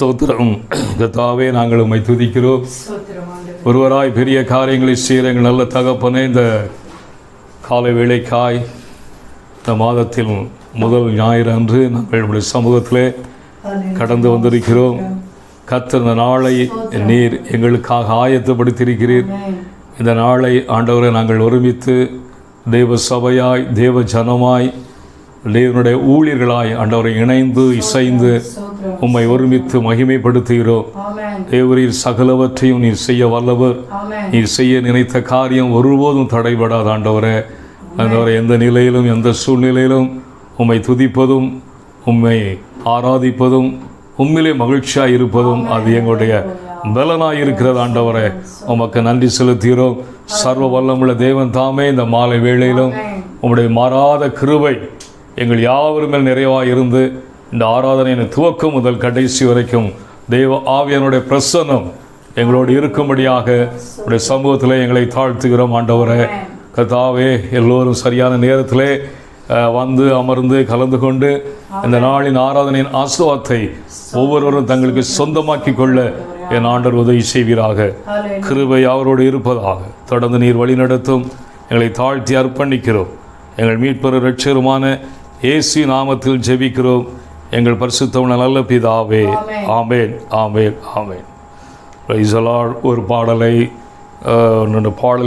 ஸ்தோத்திரம். கர்த்தாவே, நாங்கள் உம்மை துதிக்கிறோம். ஒருவராய் பெரிய காரியங்களை செய்கிற எங்கள் நல்ல தகப்பனே, இந்த காலை வேளைக்காய் இந்த மாதத்தில் முதல் ஞாயிறு அன்று நாங்கள் நம்முடைய சமூகத்திலே கடந்து வந்திருக்கிறோம். கர்த்தர் இந்த நாளை நீர் எங்களுக்காக ஆயத்தப்படுத்தியிருக்கிறீர். இந்த நாளை ஆண்டவரை நாங்கள் ஒருமித்து தேவ சபையாய், தேவ ஜனமாய், தேவனுடைய ஊழியர்களாய் ஆண்டவரை இணைந்து இசைந்து உம்மை ஒருமித்து மகிமைப்படுத்துகிறோம். தேவரீர் சகலவற்றையும் நீர் செய்ய வல்லவர். நீர் செய்ய நினைத்த காரியம் ஒருபோதும் தடைபடாத ஆண்டவரே. ஆண்டவரை எந்த நிலையிலும் எந்த சூழ்நிலையிலும் உம்மை துதிப்பதும் உம்மை ஆராதிப்பதும் உம்மிலே மகிழ்ச்சியாக இருப்பதும் அது எங்களுடைய பலனாக இருக்கிறது. ஆண்டவரே, உமக்கு நன்றி செலுத்துகிறோம். சர்வ வல்லமுள்ள தேவன் தாமே இந்த மாலை வேளையிலும் உம்முடைய மாறாத கிருபை எங்கள் யாவர் மேல் நிறைவாக இருந்து இந்த ஆராதனையின் துவக்கம் முதல் கடைசி வரைக்கும் தேவ ஆவியானுடைய பிரசன்னம் எங்களோடு இருக்கும்படியாக உடைய சமூகத்தில் எங்களை தாழ்த்துகிறோம். ஆண்டவரே கர்த்தாவே, எல்லோரும் சரியான நேரத்திலே வந்து அமர்ந்து கலந்து கொண்டு இந்த நாளின் ஆராதனையின் ஆசீர்வாதத்தை ஒவ்வொருவரும் தங்களுக்கு சொந்தமாக்கி கொள்ள என் ஆண்டவர் உதவி செய்வீராக. கிருபை அவரோடு இருப்பதாக. தொடர்ந்து நீர் வழி நடத்தும். எங்களை தாழ்த்தி அர்ப்பணிக்கிறோம். எங்கள் மீட்பர் இரட்சகருமான இயேசு நாமத்தில் ஜெபிக்கிறோம் எங்கள் பரிசுத்தமுள்ள நல்ல பிதாவே. ஆமேன், ஆமேன், ஆமேன். Praise the Lord. ஒரு பாடலை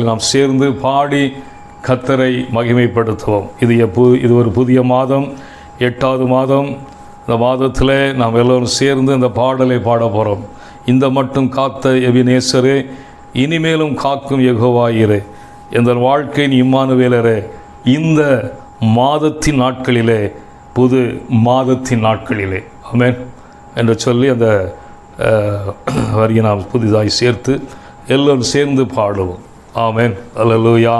நாம் சேர்ந்து பாடி கர்த்தரை மகிமைப்படுத்துவோம். இது ஒரு புதிய மாதம், 8வது மாதம். இந்த மாதத்தில் நாம் எல்லோரும் சேர்ந்து இந்த பாடலை பாட போகிறோம். இந்த மட்டும் காத்த எபினேசரே, இனிமேலும் காக்கும் யெகோவாயிரே, எந்த வாழ்க்கையின் இம்மானுவேலரே, இந்த மாதத்தின் நாட்களிலே, புது மாதத்தின் நாட்களிலே, ஆமென் என்று சொல்லி அந்த வரியை நாம் புதிதாய் சேர்த்து எல்லோரும் சேர்ந்து பாடுவோம். ஆமென், அல்லேலூயா.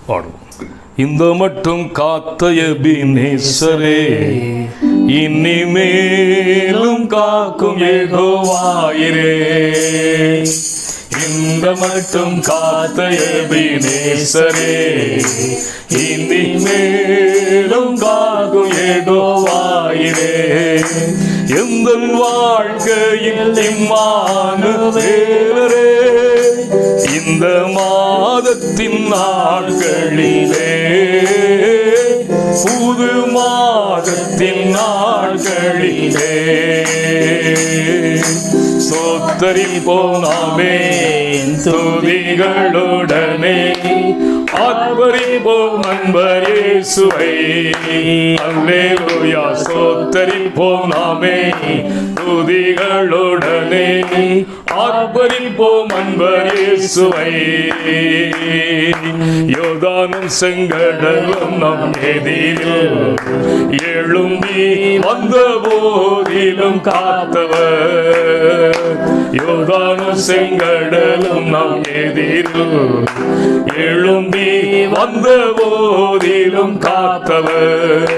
பாடுவோம். இந்த மட்டும் காத்த எபினேசரே, இனிமேலும் காக்கும் யெகோவாயிரே, இந்த மட்டும் காத்த எபினேசரே, இனிமேலும் காக்கும் யெகோவாயிரே, எந்த வாழ்க்கையில் இம்மானுவேலரே, இந்த மாதத்தின் நாட்களிலே, புது மாதத்தின் நாட்களிலே, ஸ்தோத்தரிப்போம் நாமே துதிகளுடனே, ஆர்ப்பரிப்போம் அன்பர் இயேசுவை. அல்லேலூயா. ஸ்தோத்தரிப்போம் நாமே துதிகளுடனே, ஆர்ப்பரிப்போம் அன்பர் இயேசுவை. யோர்தானும் செங்கடலும் நம் எதிரில் எழும்பி வந்த போதிலும் காத்தவர், யோர்தானும் செங்கடலும் நம் எதிரில் எழும்பி வந்த போதிலும் காத்தவர்,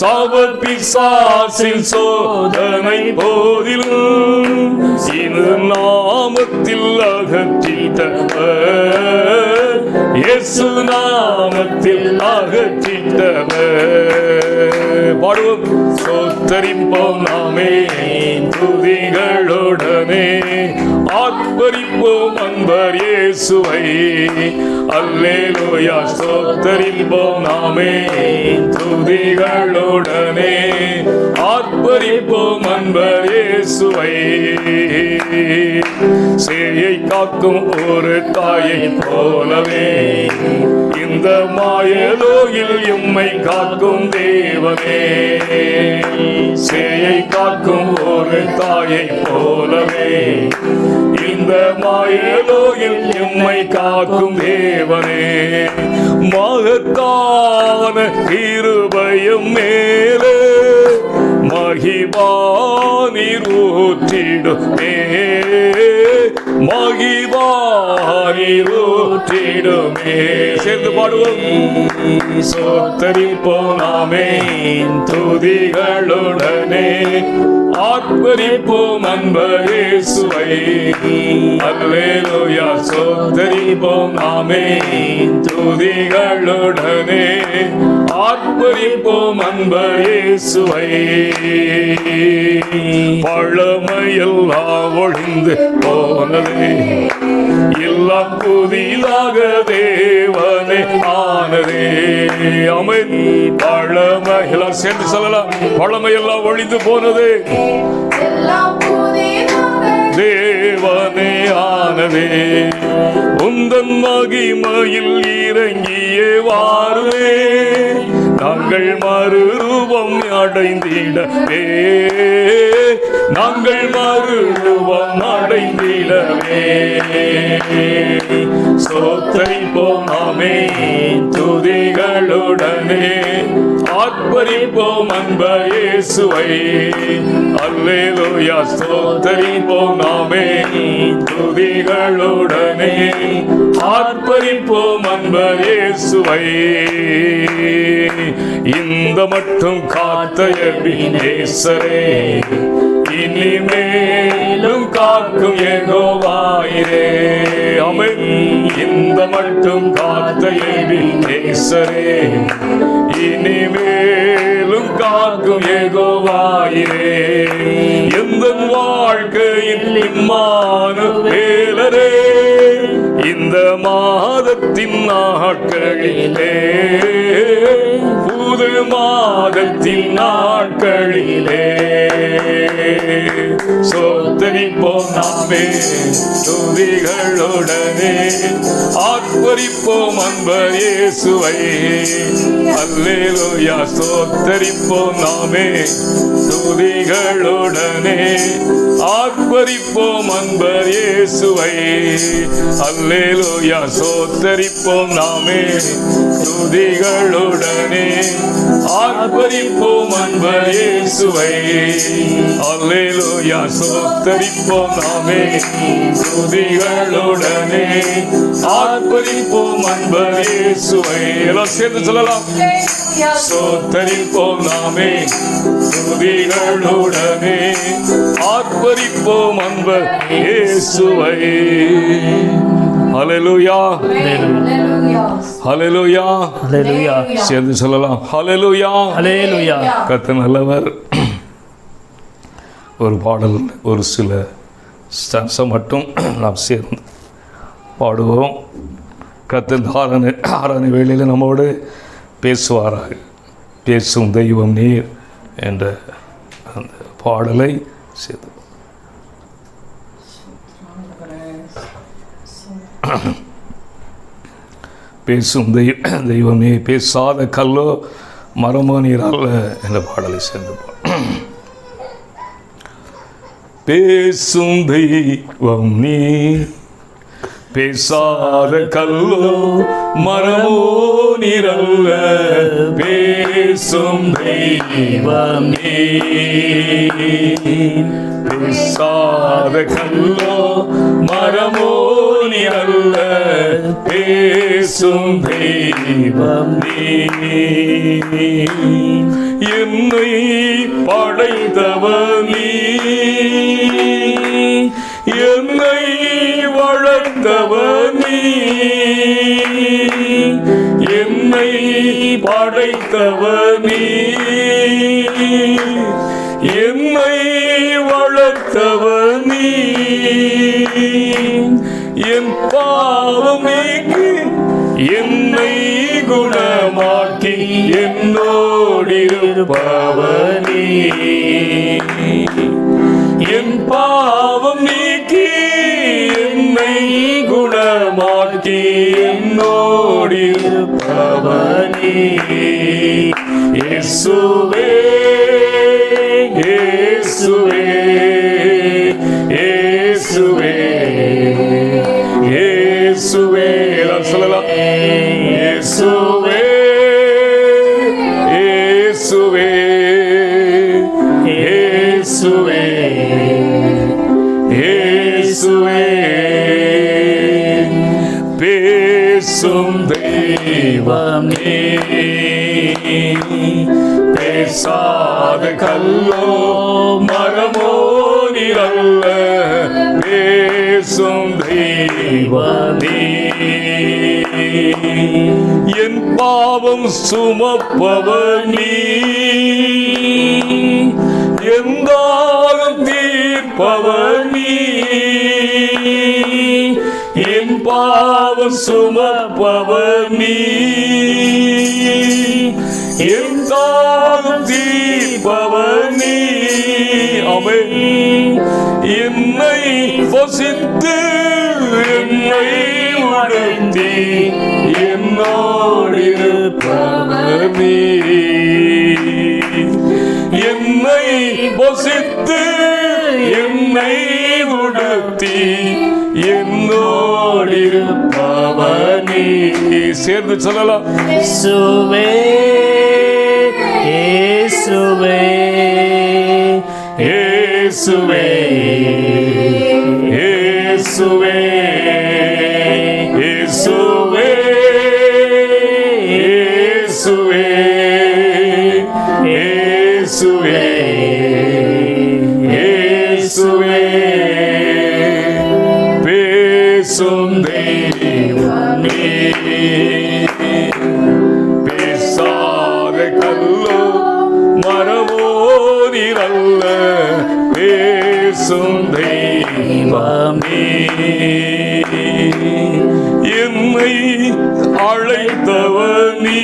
சாபத் பிசாசின் சோதனை போதிலும் இனி நாமத்தில் அகற்றிட்டவர், இயேசு நாமத்தில் அகற்றிட்டவர். பாடுவோம். ஸ்தோத்தரிப்போம் நாமே துதிகளுடனே, ஆர்ப்பரிப்போம் அன்பர் இயேசுவை. அல்லேலூயா. ஸ்தோத்தரிப்போம் நாமே துதிகளுடனே, ஆர்ப்பரிப்போம் அன்பர் இயேசுவை. சேயை காக்கும் ஒரு தாயை போலவே, இந்த மாயலோகில் எம்மை காக்கும் தேவனே, சேயை காக்கும் ஒரு தாயை போலவே, இந்த மாயலோகில் எம்மை காக்கும் தேவனே, மகத்தான கிருபையும் மேலே மகிமா நீர் ஊற்றிடுமே, மகிமானிரூற்றிடுமே. சேர்ந்து பாடுவோம். சோத்தரிப்போம் ஆமென் துதிகளுடனே, ஆர்ப்பரிப்போம் அன்பர் இயேசுவை. அல்லேலூயா. சோத்தரிப்போம் ஆமென் துதிகளுடனே, ஆர்ப்பரிப்போம் அன்பர் இயேசுவை. பழமையெல்லாம் ஒழிந்து போனதே, எல்லாம் புதிதாக தேவனே ஆனதே. ஆமென். பழமையெல்லாம் சேர்ந்து சொல்லலாம். பழமையெல்லாம் ஒழிந்து போனது, தேவனே ஆனதே. உந்தன் மகிமையில் இறங்கியே வாருவே, நாங்கள் மறுரூபம் அடைந்திடவே, நாங்கள் மறுரூபம் அடைந்திடவே. ஸ்தோத்திரிப்போம் ஆமென் துதிகளுடனே, ஆர்ப்பரிப்போம் அன்பர் இயேசுவை. அல்லேலூயா. ஸ்தோத்திரிப்போம் ஆமென் துதிகளுடனே, ஆர்ப்பரிப்போம் அன்பர் இயேசுவை. இந்த மட்டும் காத்த எபினேசரே, இனிமேலும் காக்கும் யெகோவாயிரே. ஆமென். இந்த மட்டும் காத்த எபினேசரே, இனிமேலும் காக்கும் யெகோவாயிரே. எந்த வாழ்க்கையில் இம்மானுவேலரே, இந்த மாதத்தின் நாட்களிலே, புது மாதத்தின் நாட்களிலே, சோத்தரிப்போம் ஆமென் துதிகளுடனே, ஆர்ப்பரிப்போம் அன்பர் இயேசுவை. அல்லேலூயா. சோத்தரிப்போம் ஆமென் துதிகளுடனே, ஆர்ப்பரிப்போம் அன்பர் இயேசுவை. அல்லேலூயா. சோத்தரிப்போம் ஆமென் துதிகளுடனே, ஆர்ப்பரிப்போம் அன்பர் இயேசுவை. அல்லேலூயா. சோத்தரிப்போம் ஆமென் துதிகளுடனே, ஆர்ப்பரிப்போம் அன்பர் இயேசுவை. எல்லாம் சேர்ந்து சொல்லலாம். சோத்தரிப்போம் ஆமென் துதிகளுடனே, ஆர்ப்பரிப்போம் அன்பர் இயேசுவை. ஹல்லேலூயா. ஹல்லேலூயா. ஹல்லேலூயா. சேர்ந்து சொல்லலாம். ஹல்லேலூயா. ஹல்லேலூயா. கர்த்தர் நல்லவர். ஒரு பாடல், ஒரு சில ஸ்டான்ஸை மட்டும் நாம் சேர்ந்து பாடுவோம். கர்த்தர் ஆராதனை வேளையில் நம்மோடு பேசுவாராக. பேசும் தெய்வம் நீர் என்ற அந்த பாடலை சேர்த்து பேசும் தெய்வமே, பேசாத கல்லோ மரமோ நீர் அல்ல என்ற பாடலை சேர்ந்து பேசும் தெய்வம் நீர், பேசாத கல்லோ மரமோ நீரல்ல, பேசும் தெய்வம் நீர், பேசாத கல்லோ மரமோ நீரல்ல, பேசும் தெய்வம் நீர். என்னை படைத்தவர் நீர், என்னை வளர்த்தவர் நீர், என்னை படைத்தவர் நீர், என்னை வளர்த்தவர் நீர். என் பாவம் நீக்கி என்னை குணமாக்கி என்னோடிருப்பவர் நீர். என் பாவம் நீக்கி என்னை குணமாக்கி என்னோடிருப்பவர் நீர். இயேசுவே, இயேசுவே, இயேசுவே, இயேசுவே. சொல்லலாம். இயேசுவே, இயேசுவே, இயேசுவே, இயேசுவே, தெய்வம் நீ, பேசாத கல்லோ மரமோ நீரல்ல, பேசும் தெய்வம் நீ. என் பாவம் சுமப்பவர் நீ, எந்தாலும் தீர்ப்பவர் நீ. என் பாவம் சுமப்பவர் நீ, எந்தாலும் தீர்ப்பவர் நீ. ஆமென். என்னை வசித்து என்னை உணர்த்தி என்னோடு இருப்பவர் நீ. என்னை வசித்து என்னை உணர்த்தி என்னோடு இருப்பவர் நீ. சேர்ந்து சொல்லலாம். இயேசுவே இயேசுவே இயேசுவே இயேசுவே இயேசுவே இயேசுவே இயேசுவே இயேசுவே, பேசும் தெய்வம் நீ, பேசாத கல்லோ மரமோ நீரல்ல, பேசும் தெய்வம் நீ. என்னை அழைத்தவர் நீ,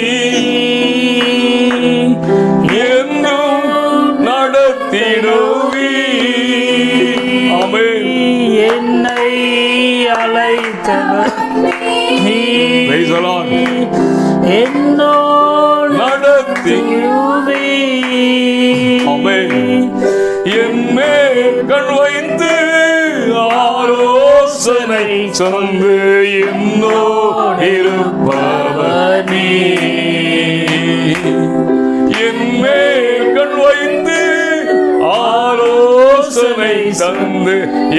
என்னும் நடத்திடுவி. ஆமென். என்னை அழைத்தவர் நீ, என்னோடு நடத்திடுவி. ஆமென். என்மேல் கண் வைத்து ஆலோசனை சொந்து என்னோடு இருப்பவர் நீ. என்மேல் கண் வைத்து ஆலோசனை தந்து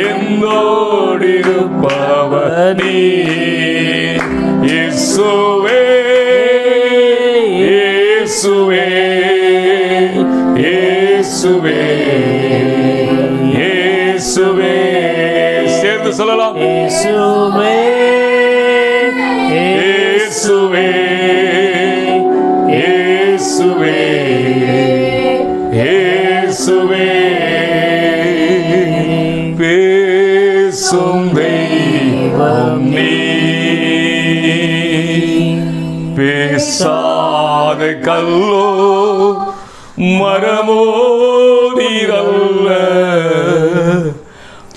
என்னோடு இருப்பவர் நீ. இயேசுவே இயேசுவே இயேசுவே இயேசுவே, சேர்ந்து சொல்லலாம். இயேசுவே இயேசுவே இயேசுவே இயேசுவே, பேசும் தெய்வம் நீ, பேசாத கல்லோ மரமோ நீரல்ல,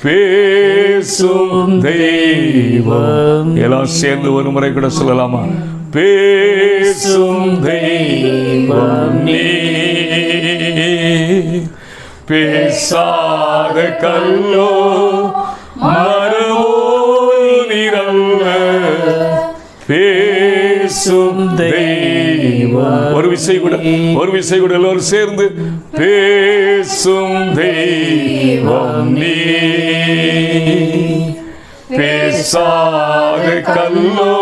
பேசும் தெய்வம். எல்லாம் சேர்ந்து ஒரு முறை கூட சொல்லலாமா? பேசும் தெய்வம் நீ, பேசாத கல்லோ மரமோ நீரல்ல, பேசும் தெய்வம். ஒரு விசை கூட எல்லாரும் சேர்ந்து பேசும் தெய்வம் நீ, பேசாத கல்லோ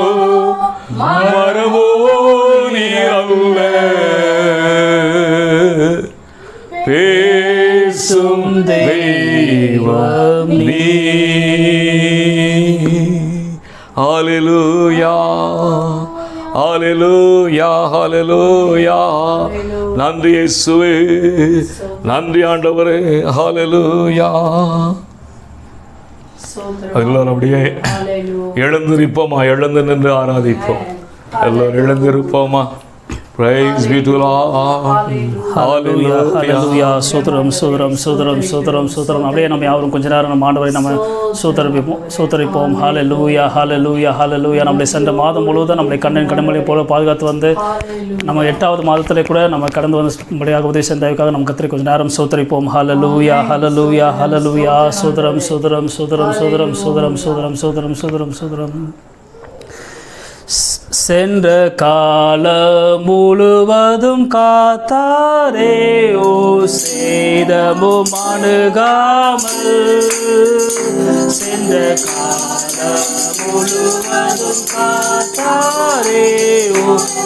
மரமோ நீரல்ல, பேசும் தெய்வம் நீ. ஹல்லேலூயா ஹல்லேலூயா ஹல்லேலூயா. நன்றி இயேசுவே, நன்றி ஆண்டவரே. ஹல்லேலூயா. எல்லாரும் அப்படியே எழுந்திருப்போமா, எழுந்து நின்று ஆராதிப்போம். எல்லாரும் எழுந்திருப்போமா. Praise be to Lord. Hallelujah. Hallelujah. சோதரம் சோதரம் சோதரம் சோதரம் சோதரம். அப்படியே நம்ம யாரும் கொஞ்ச நேரம் நம்ம ஆண்டவரை நம்ம சோதரிப்போம். ஹalleluya hallelujah hallelujah. நம்மளை சென்ற மாதம் முழுவதும் நம்மளை கண்ணன் கடமலை போல பாதுகாத்து வந்து நம்ம 8வது மாதத்திலே கூட நம்ம கடந்து வந்து முடியாக உதவி செஞ்சதுக்காக நம்ம கத்திரை கொஞ்ச நேரம் சோதரிப்போம். ஹalleluya hallelujah hallelujah. சோதரம் சோதரம் சோதரம் சோதரம் சோதரம் சோதரம் சோதரம் சோதரம் சோதரம். சென்ற காலம் முழுவதும் காத்தாரே, ஓ சேதமும் அணுகாமல். சென்ற காலம் முழுவதும் காத்தாரே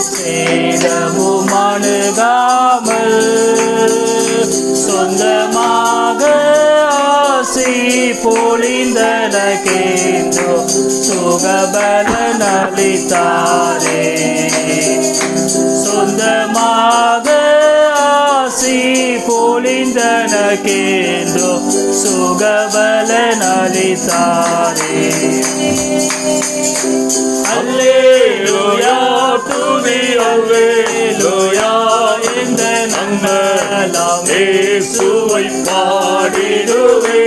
சேதமும் அணுகாமல் சொந்தமாக ஆசி பொழிந்தனக்கேந்தோ சுகபலன் அளித்தாரே சொந்தமாக ஆசி பொழிந்தனக்கேந்தோ சுகபலன் அளித்தாரே அல்லேலூயா துதி அல்லேலூயா இந்த நன்னலாம் இயேசுவை பாடிடுவே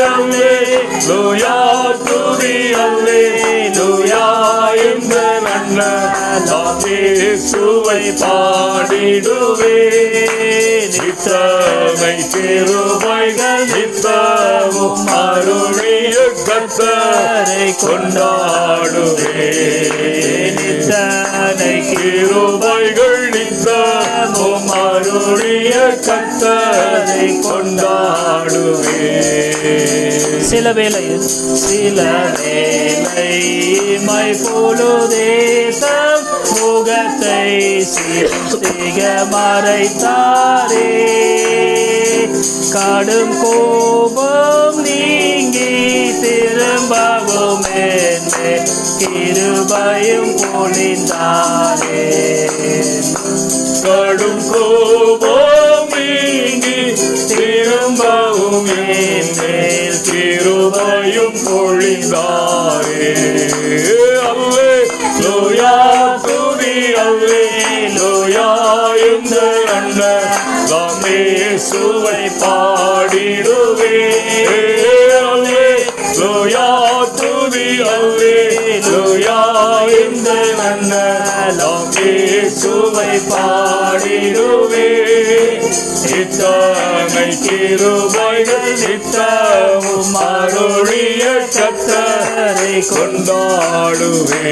அல்லேலூயா துதி அல்லேலூயா இந்த நன்னலாம் இயேசுவை பாடிடுவே நித்தமை கிருபைகள் நித்தமும் அருளிய கர்த்தரை கொண்டாடுவே நித்தனை கிருபைகள் நித்தமும் அருளிய கர்த்தரை கொண்டாடுவே சில வேளை மை பொழுதேசம் முகத்தை சிக மறைத்தாரே கடும் கோபம் நீங்கி திரும்பவும் என்னே கிருபையும் பொழிந்தாரே கடும் கோபம் நீங்கி திரும்பவும் என்னேல் கிருபையும் பொழிந்தாரே அல்லேலூயா துதி அல்லேலூயா இந்த நன்னலாம் இயேசுவை பாடிடுவே அல்லேலூயா துதி அல்லேலூயா இந்த நன்னலாம் இயேசுவை பாடிடுவே நித்தமை கிருபைகள் நித்தமும் அருளிய கர்த்தரை கொண்டாடுவே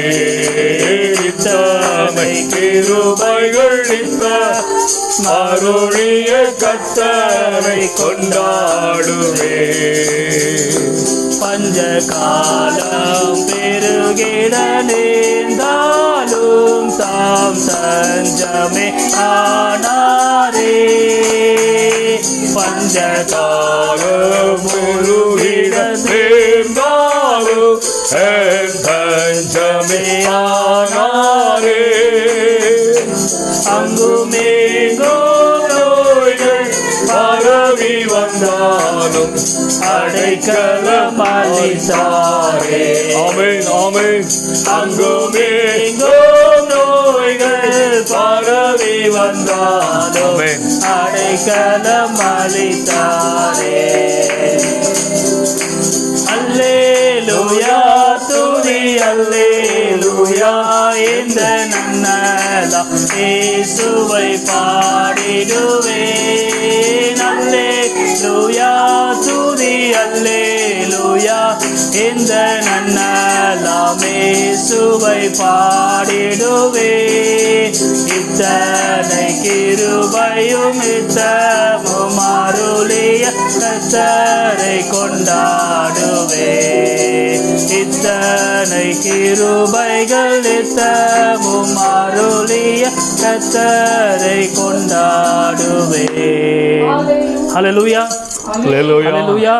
நித்தமை கிருபைகள் நித்தமும் அருளிய கர்த்தரை கொண்டாடுவே பஞ்சகாலம் பெருகிட நேர்ந்தாலும் தாம் தஞ்சமே ஆனாரே பஞ்சகாலம் முழுகிட நேர்ந்தாலும் தஞ்சமே ஆனாரே அங்குமேங்கோ நோய்கள் பரவி வந்தாலும் அடைக்கலம் அளித்தாரே ஆமென் ஆமென் அங்குமேங்கோ நோய்கள் பரவி வந்தாலும் அடைக்கலம் அளித்தாரே அல்லேலூயா துதி அல்லேலூயா இந்த நன்னலாம் இயேசுவை பாடிடுவேன் அல்லேலூயா துதி அல்லேலூயா இந்த நன்னலாம் இயேசுவை பாடிடுவேன் இத்தனை கிருபையும் இத்தமும் அருளிய கர்த்தரை கொண்டாடுவே இத்தனை கிருபைகள் நித்தமும் அருளிய கர்த்தரை கொண்டாடுவே ஹல்லேலூயா ஹல்லேலூயா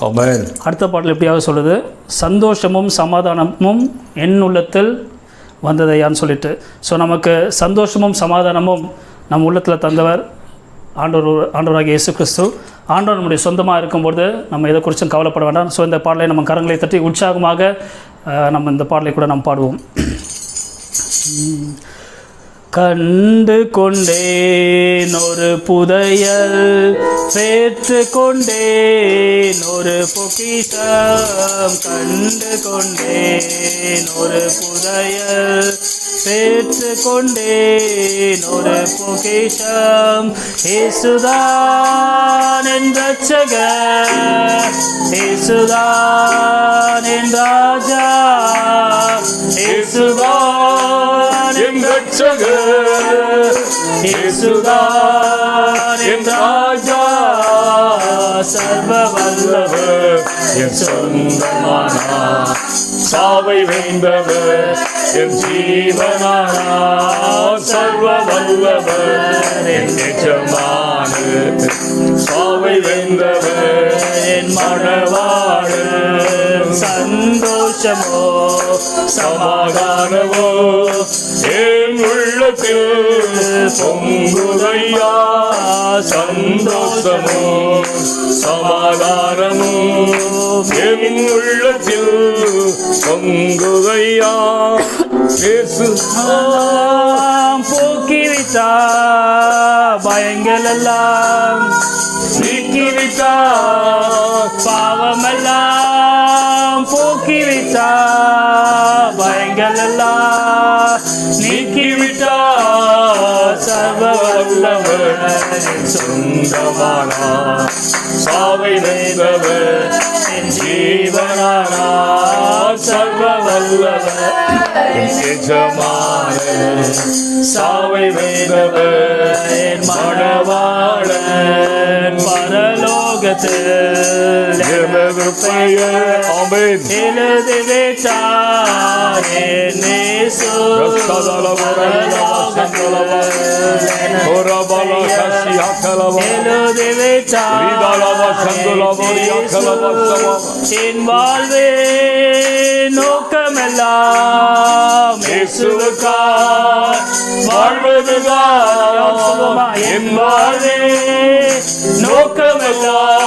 ஆமென். அடுத்த பாடல் எப்படியாவது சொல்லுது சந்தோஷமும் சமாதானமும் என் உள்ளத்தில் வந்ததையான்னு சொல்லிட்டு. ஸோ நமக்கு சந்தோஷமும் சமாதானமும் நம் உள்ளத்தில் தந்தவர் ஆண்டவராகிய இயேசு கிறிஸ்து. ஆண்டவர் நம்முடைய சொந்தமாக இருக்கும்போது நம்ம எதை குறித்தும் கவலைப்பட வேண்டாம். ஸோ இந்த பாடலை நம்ம கரங்களை தட்டி உற்சாகமாக நம்ம இந்த பாடலை கூட நாம் பாடுவோம். கண்டு கொண்டேன் ஒரு புதையல் பெற்று கொண்டேன் ஒரு பொக்கிஷம் கண்டு கொண்டேன் ஒரு புதையல் பெற்று கொண்டேன் ஒரு பொக்கிஷம் இயேசுதான் என் ரட்சகர் இயேசுதான் என் ராஜா இயேசுதான் என் ரட்சகர் இயேசுதான் என் ராஜா சர்வ வல்லவர் என் சொந்தமானார். சாவை வென்றவர் என் ஜீவனானார். சர்வ வல்லவர் என் எஜமானர். சாவை வென்றவர் என் மணவாளன். சந்தோஷமோ சமாதானமோ என் உள்ளத்தில் பொங்குதையா. சந்தோஷமோ சமாதானமோ என் உள்ளத்தில் பொங்குதையா. இயேசு போக்கிவிட்டா பயங்கள் எல்லாம், நீக்கிவிட்டா பாவமெல்லாம் போக்கிவிட்டா பயங்கள் எல்லாம் நீக்கிவிட்டா. சர்வ வல்லவர் சொந்தமானார். சாவை வென்றவர் என் ஜீவனானார். சர்வ வல்லவர் என் எஜமானர். சாவை வென்றவர் என் மணவாளன். பரலோகத்தில் எனது பெயர் ஆமென் எழுதி விட்டார் என் இயேசு. எழுதி விட்டார் என் வாழ்வே நோக்கமெல்லாம் இயேசுவுக்காய் வாழ்வதுதான். என் வாழ்வே நோக்கமெல்லாம்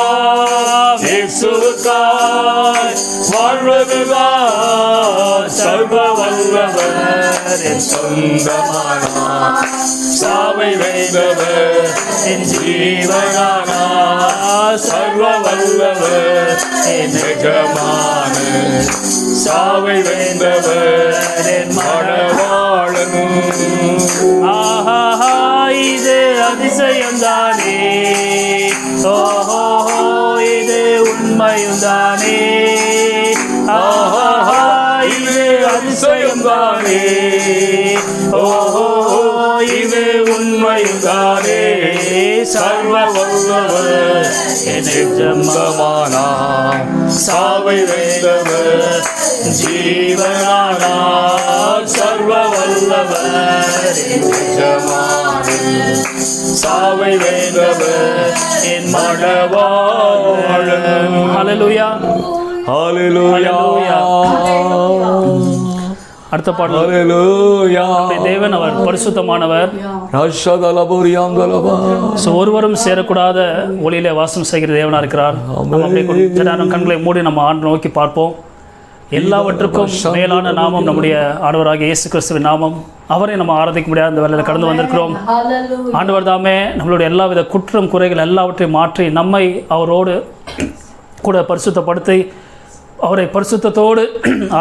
இயேசுவுக்காய் வாழ்வதுதான். சர்வ வல்லவர் என் சொந்தமானார். சாவை வென்றவர் என் ஜீவனானார். சர்வ வல்லவர் என் எஜமானர். சாவை வென்றவர் என் மணவாளன். ஆஹா இது அதிசயம்தானே, ஓஹோ இது உண்மையும்தானே. ஆஹா இது அதிசயம்தானே, ஓஹோ இது உண்மையும்தானே. சர்வ வல்லவர் என் எஜமானார். சாவை வென்றவர் ஜீவனானார். சர்வ வல்லவர் என் எஜமானர். சாவை வென்றவர் என் மணவாளன். ஹல்லேலூயா ஹல்லேலூயா. அடுத்த பாடல். ஹல்லேலூயா. தேவன் அவர் பரிசுத்தமானவர். ரஷதலபுரியாங்கலபா. ஒருவரும் சேரக்கூடாத ஒளியிலே வாசம் செய்கிற தேவனா இருக்கிறார். நம்ம அப்படியே கொஞ்ச நேரம் கண்களை மூடி நம்ம ஆண்டு நோக்கி பார்ப்போம். எல்லாவற்றுக்கும் மேலான நாமம் நம்முடைய ஆண்டவராகிய இயேசு கிறிஸ்துவின் நாமம். அவரை நம்ம ஆராதிக்க முடியாத இந்த வேளையில் கடந்து வந்திருக்கிறோம். ஆண்டவர் தாமே நம்மளுடைய எல்லாவித குற்றம் குறைகள் எல்லாவற்றையும் மாற்றி நம்மை அவரோடு கூட பரிசுத்தப்படுத்தி அவரை பரிசுத்தத்தோடு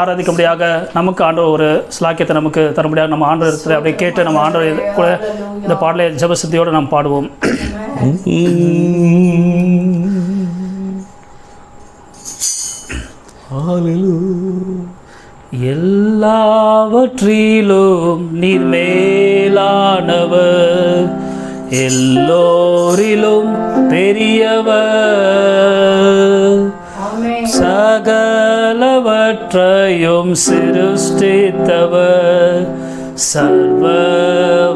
ஆராதிக்க முடியாத நமக்கு ஆண்டவர் ஒரு ஸ்லாக்கியத்தை நமக்கு தர முடியாது. நம்ம ஆண்டவரத்தில் அப்படியே கேட்டு நம்ம ஆண்டவர் கூட இந்த பாடலை ஜெபசக்தியோடு நாம் பாடுவோம். எல்லாவற்றிலும் நீர் மேலானவர், எல்லோரிலும் பெரியவர், சகலவற்றையும் சிருஷ்டித்தவர், சர்வ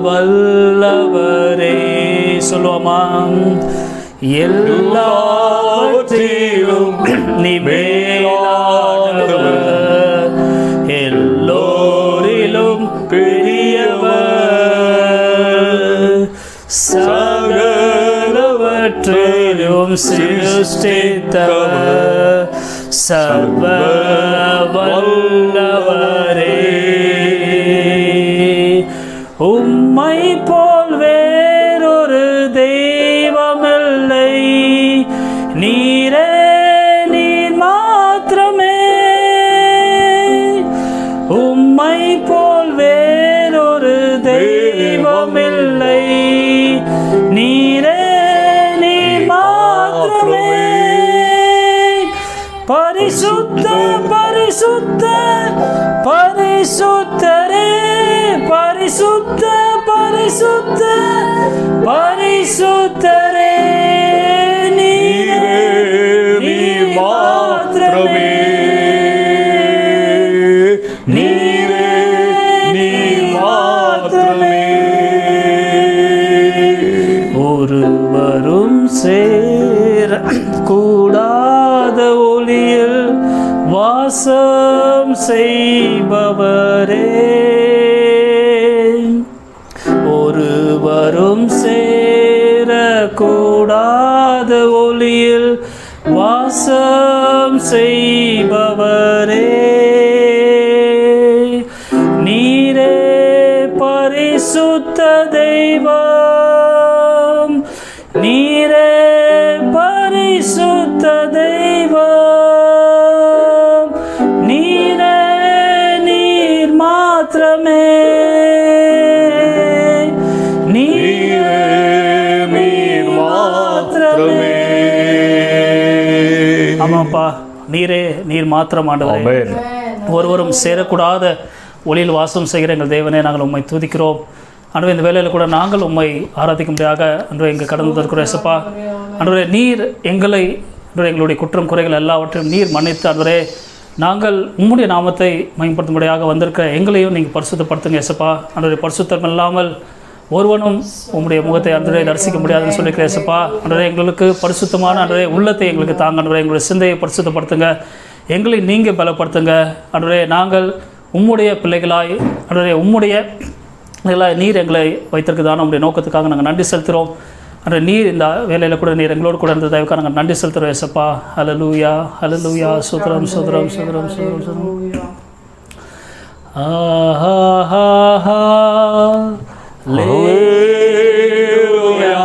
வல்லவரே. சொல்லுவோமா? எல்லாவற்றிலும் நீ மேலானவர், எல்லோரிலும் பெரியவர், சகலவற்றிலும் சிருஷ்டித்தவர், சர்வ வல்லவரே. உம்மை போல் வேறொரு தெய்வமில்லை, நீரே நீர் மாத்திரமே. உம்மை போல் வேறொரு தெய்வமில்லை, நீரே நீர் மாத்திரமே. பரிசுத்த பரிசுத்த பரிசுத்தரே, பரிசுத்த பரிசுத்த பரிசுத்தரே, நீரே நீர் மாத்திரமே. செய்பவரே, ஒருவரும் சேரக்கூடாத ஒளியில் வாசம் செய்பவரே, நீரே பரிசுத்த தெய்வம், நீரே பரிசுத்த தெய்வம், நீரே நீர் மாத்திரமே, நீரே நீர் மாத்திரமே. ஆமாப்பா, நீரே நீர் மாத்திரம் ஆண்டவரே. ஒருவரும் சேரக்கூடாத ஒளியில் வாசம் செய்கிற எங்கள் தேவனே, நாங்கள் உம்மை துதிக்கிறோம். அன்றுவே இந்த வேலையில் கூட நாங்கள் உம்மை ஆராதிக்கும்படியாக அன்று இங்கு கடந்து இருக்கிறோம் ஏசப்பா. அன்றுவரே, நீர் எங்களை எங்களுடைய குற்றம் குறைகள் எல்லாவற்றையும் நீர் மன்னித்து அன்றுவரே நாங்கள் உம்முடைய நாமத்தை மேம்படுத்தும்படியாக வந்திருக்கிற எங்களையும் நீங்கள் பரிசுத்தப்படுத்துங்க ஏசப்பா. அன்றைய பரிசுத்தம் இல்லாமல் ஒருவனும் உம்முடைய முகத்தை அன்றைய தரிசிக்க முடியாதுன்னு சொல்லியிருக்கிற ஏசப்பா. அன்றைய எங்களுக்கு பரிசுத்தமான அன்றைய உள்ளத்தை எங்களுக்கு தாங்க அன்றைய எங்களுடைய சிந்தையை பரிசுத்தப்படுத்துங்க, எங்களை நீங்கள் பலப்படுத்துங்க. அன்றைய நாங்கள் உம்முடைய பிள்ளைகளாய் அன்றைய உம்முடைய நீர் எங்களை வைத்திருக்குதான உங்களுடைய நோக்கத்துக்காக நாங்கள் நன்றி செலுத்துகிறோம். அன்றைய நீர் இந்த வேலையில் கூட நீர் எங்களோடு கூட இருந்த தயவுக்காக நாங்கள் நன்றி செலுத்துகிறோம் ஏசப்பா. ஹல்லேலூயா ஹல்லேலூயா. சுத்ரம் சுத்ரம் சுத்ரம் சுத்ரம் சுத்ரம். ஆஹா ஹல்லேலூயா.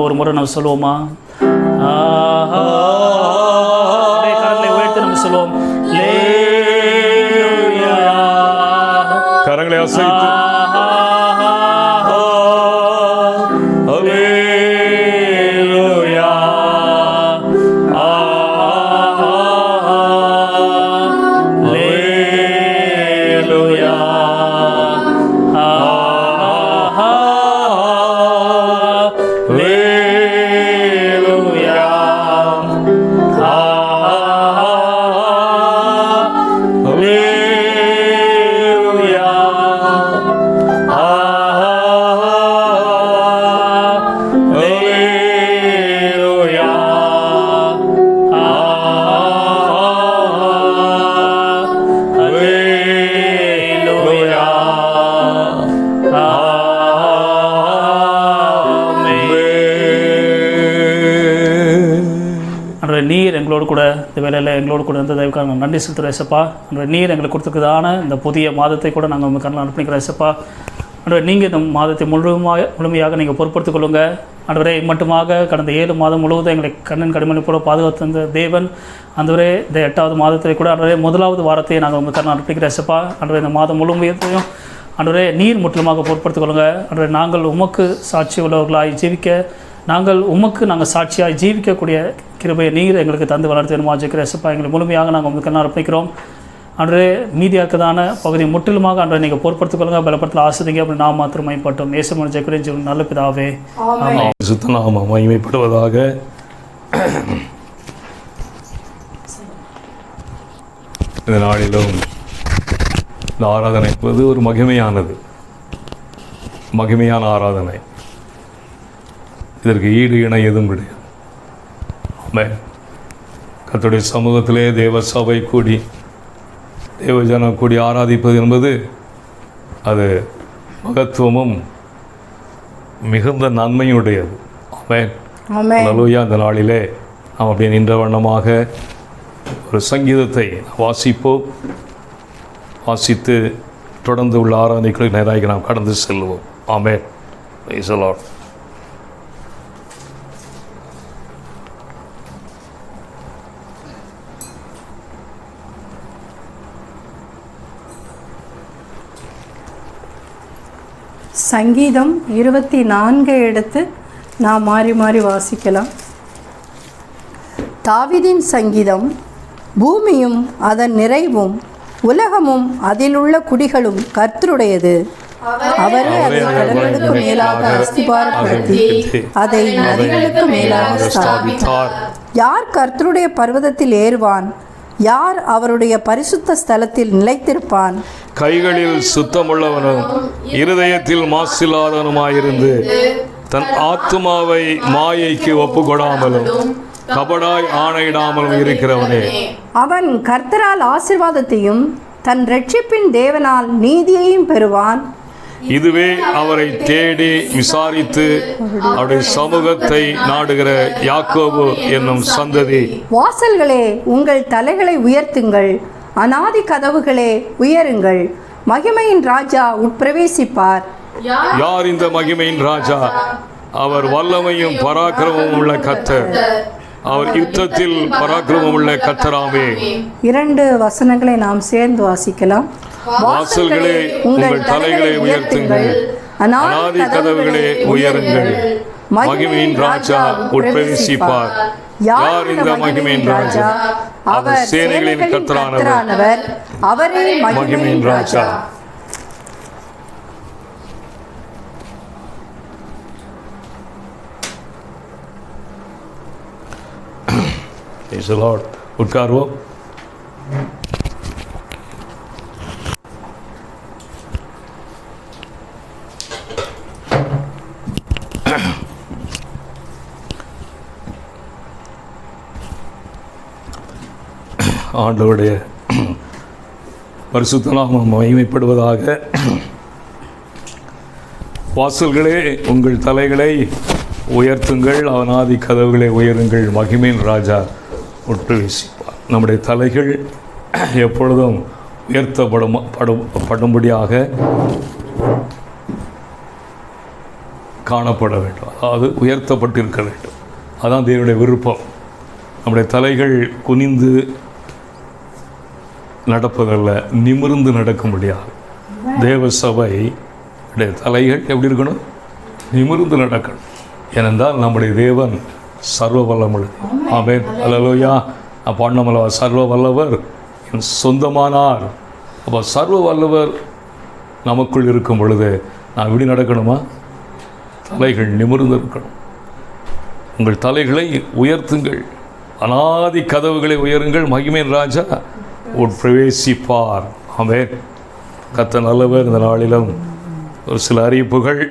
ஒரு முறை நம்ம சொல்லுவோமா? கரங்களை உயர்த்தி நம்ம சொல்லுவோம். கரங்களை அசைத்து நீர் எங்களோடு கூட இந்த வேலையில் எங்களோடு கூட இருந்த தயவுக்காக நாங்கள் நன்றி செலுத்துகிறோம் ஏசப்பா. அன்றைய நீர் எங்களுக்கு கொடுத்துருக்குதான இந்த புதிய மாதத்தை கூட நாங்கள் உங்கள் கண்ணில் அனுப்பிக்கிறோம் ஏசப்பா. அன்றைய நீங்கள் இந்த மாதத்தை முழுமையாக நீங்கள் பொறுப்படுத்திக் கொள்ளுங்க. அன்றைய மட்டுமாக கடந்த 7 மாதம் முழுவதும் எங்களை கண்ணின் கடுமணி போல பாதுகாத்து வந்த தேவன் அன்றைய இந்த 8வது மாதத்தில் கூட அன்றைய 1வது வாரத்தை நாங்கள் உங்கள் கண்ணில் அனுப்பிக்கிறோம் ஏசப்பா. அன்றைய இந்த மாதம் முழுமையத்தையும் அன்றைய நீர் முற்றிலுமாக பொறுப்படுத்திக் கொள்ளுங்க. அன்றைய நாங்கள் உமக்கு சாட்சி உள்ளவர்களாய் ஜீவிக்க, நாங்கள் சாட்சியாக ஜீவிக்கக்கூடிய கிருபையை நீர் எங்களுக்கு தந்து வளர்த்து வேணுமா ஜெயிக்கிற ஏசப்பா. எங்களை முழுமையாக நாங்கள் உங்களுக்கு என்ன அர்ப்பணிக்கிறோம். அன்று மீதியாக்குதான பகுதியை முற்றிலுமாக அன்றை நீங்கள் பொறுப்படுத்திக் கொள்ளுங்க, பலப்படுத்தல ஆசிரிங்க அப்படி நாம் மாத்திரம் மைப்பட்டோம். இயேசுவின் ஜெயக்குரிய நல்ல பிதாவே, சுத்த நாமம் மகிமைப்படுவதாக. இந்த நாளிலும் இந்த ஆராதனை என்பது ஒரு மகிமையான ஆராதனை. இதற்கு ஈடு இணை எதுவும் கிடையாது. கர்த்தருடைய சமூகத்திலே தேவ சபை கூடி தேவஜனம் கூடி ஆராதிப்பது என்பது அது மகத்துவமும் மிகுந்த நன்மையுடையது. அல்லேலூயா. இந்த நாளிலே நாம் அப்படியே நின்ற வண்ணமாக ஒரு சங்கீதத்தை வாசித்து தொடர்ந்து உள்ள ஆராதனைகளுக்கு நேராக நாம் கடந்து செல்வோம். ஆமென். Praise the Lord. சங்கீதம் 24 எடுத்து நாம் மாறி மாறி வாசிக்கலாம். தாவீதின் சங்கீதம். பூமியும் அதன் நிறைவும் உலகமும் அதிலுள்ள குடிகளும் கர்த்தருடையது. அவரே அதை கடல்களுக்கு மேலாக அஸ்திபாரப்படுத்தி அதை நதிகளுக்கு மேலாக ஸ்தாபித்தார். யார் கர்த்தருடைய பர்வதத்தில் ஏறுவான்? யார் அவருடைய பரிசுத்த ஸ்தலத்தில் நிலைத்திருப்பான்? கைகளில் சுத்தமுள்ளவனும் இருதயத்தில் மாசில்லாதவனுமாயிருந்து தன் ஆத்துமாவை மாயைக்கு ஒப்புக்கொடாமலும் கபடாய் ஆணையிடாமலும் இருக்கிறவனே. அவன் கர்த்தரால் ஆசீர்வாதத்தையும் தன் இரட்சிப்பின் தேவனால் நீதியையும் பெறுவான். இதுவே அவரை தேடி விசாரித்து அவருடைய சமூகத்தை நாடுகிற யாக்கோபு என்னும் சந்ததி. வாசல்களே, உங்கள் தலைகளை உயர்த்துங்கள், அநாதி கதவுகளே உயருங்கள், மகிமையின் ராஜா உட்பிரவேசிப்பார். யார் இந்த மகிமையின் ராஜா? அவர் வல்லமையும் பராக்கிரமும் உள்ள கர்த்தர். அவர் யுத்தத்தில் பராக்கிரமம் உள்ள கர்த்தராமே. 2 வசனங்களை நாம் சேர்ந்து வாசிக்கலாம். வாசல்களே, உங்கள் தலைகளை உயர்த்துங்கள், அநாதி கதவுகளே உயருங்கள், மகிமையின் ராஜா உட்பிரவேசிப்பார். யார் இந்த மகிமையின் ராஜா? அவர் சேனைகளின் கர்த்தரானவர், அவரே மகிமையின் ராஜா. உட்கார்வோம். ஆண்டவருடைய பரிசுத்த நாமம் மகிமைப்படுவதாக. வாசல்களே, உங்கள் தலைகளை உயர்த்துங்கள், அநாதி கதவுகளை உயருங்கள், மகிமையின் ராஜா உட்பிரவேசிப்பார். நம்முடைய தலைகள் எப்பொழுதும் உயர்த்தப்படும்படியாக காணப்பட வேண்டும். அதாவது உயர்த்தப்பட்டிருக்க வேண்டும். அதான் தேவனுடைய விருப்பம். நம்முடைய தலைகள் குனிந்து நடப்பதல்ல, நிமிர்ந்து நடக்க முடியாது. தேவ சபை தலைகள் எப்படி இருக்கணும்? நிமிர்ந்து நடக்கணும். ஏனென்றால் நம்முடைய தேவன் சர்வ வல்லமுள்ளது. ஆமென். அல்லேலூயா. பாண்டமல்லவா, சர்வ வல்லவர் என் சொந்தமானார். அப்போ சர்வ வல்லவர் நமக்குள் இருக்கும் பொழுது நான் இப்படி நடக்கணுமா? தலைகள் நிமிர்ந்து இருக்கணும். உங்கள் தலைகளை உயர்த்துங்கள், அநாதி கதவுகளை உயருங்கள், மகிமையின் ராஜா உட்பிரவேசிப்பார். ஆமென். கர்த்தர் நல்லவர். இந்த நாளிலும் ஒரு சில அறிவிப்புகள்.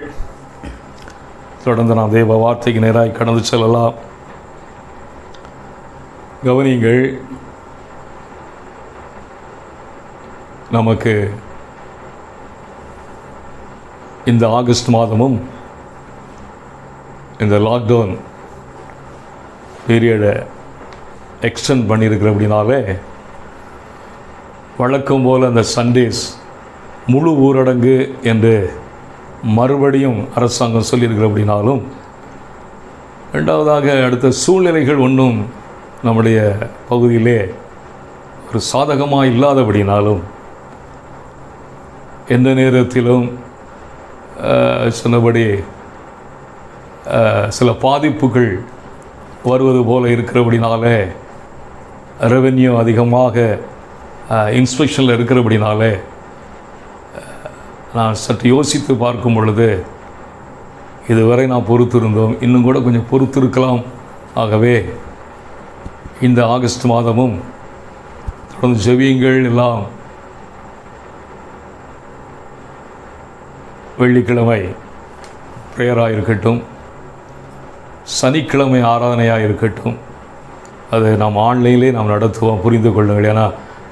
தொடர்ந்து நாம் தேவ வார்த்தைக்கு நேராய் கடந்து செல்லலாம். கவனிங்கள். நமக்கு இந்த ஆகஸ்ட் மாதமும் இந்த லாக்டவுன் பீரியடை எக்ஸ்டெண்ட் பண்ணியிருக்கிற அப்படின்னாலே வழக்கம் போல் அந்த சண்டேஸ் முழு ஊரடங்கு என்று மறுபடியும் அரசாங்கம் சொல்லியிருக்கிற அப்படின்னாலும், ரெண்டாவதாக அடுத்த சூழ்நிலைகள் ஒன்றும் நம்முடைய பகுதியிலே ஒரு சாதகமாக இல்லாதபடினாலும் எந்த நேரத்திலும் சொன்னபடி சில பாதிப்புகள் வருவது போல் இருக்கிறபடினாலே, ரெவென்யூ அதிகமாக இன்ஸ்பெக்ஷனில் இருக்கிறபடினாலே நான் சற்று யோசித்து பார்க்கும் பொழுது இதுவரை நான் பொறுத்திருந்தோம், இன்னும் கூட கொஞ்சம் பொறுத்திருக்கலாம். ஆகவே இந்த ஆகஸ்ட் மாதமும் தொடர்ந்து ஜெபியுங்கள். எல்லாம் வெள்ளிக்கிழமை ப்ரேயராக இருக்கட்டும், சனிக்கிழமை ஆராதனையாக இருக்கட்டும், அது நாம் ஆன்லைன்லேயே நாம் நடத்துவோம். புரிந்து கொள்ளுங்கள். ஏன்னா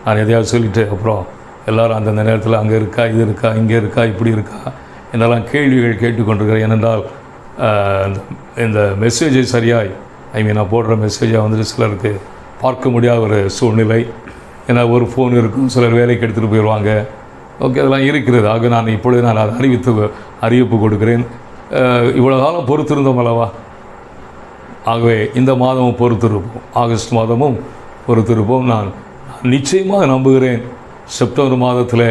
நான் எதையாவது சொல்லிவிட்டு அப்புறம் எல்லோரும் அந்தந்த நேரத்தில் அங்கே இருக்கா, இது இருக்கா, இங்கே இருக்கா, இப்படி இருக்கா என்னெல்லாம் கேள்விகள் கேட்டுக்கொண்டிருக்கிறேன். ஏனென்றால் இந்த மெசேஜை சரியாய் நான் போடுற மெசேஜை வந்துட்டு சிலருக்கு பார்க்க முடியாத ஒரு சூழ்நிலை. ஏன்னா ஒரு ஃபோன் இருக்கும், சிலர் வேலைக்கு எடுத்துகிட்டு போயிடுவாங்க. ஓகே, அதெல்லாம் இருக்கிறது. ஆக நான் இப்பொழுது நான் அதை அறிவிப்பு கொடுக்குறேன். இவ்வளோ காலம் பொறுத்திருந்தோம் அல்லவா? ஆகவே இந்த மாதமும் பொறுத்திருப்போம், ஆகஸ்ட் மாதமும் பொறுத்திருப்போம். நான் நிச்சயமாக நம்புகிறேன் செப்டம்பர் மாதத்தில்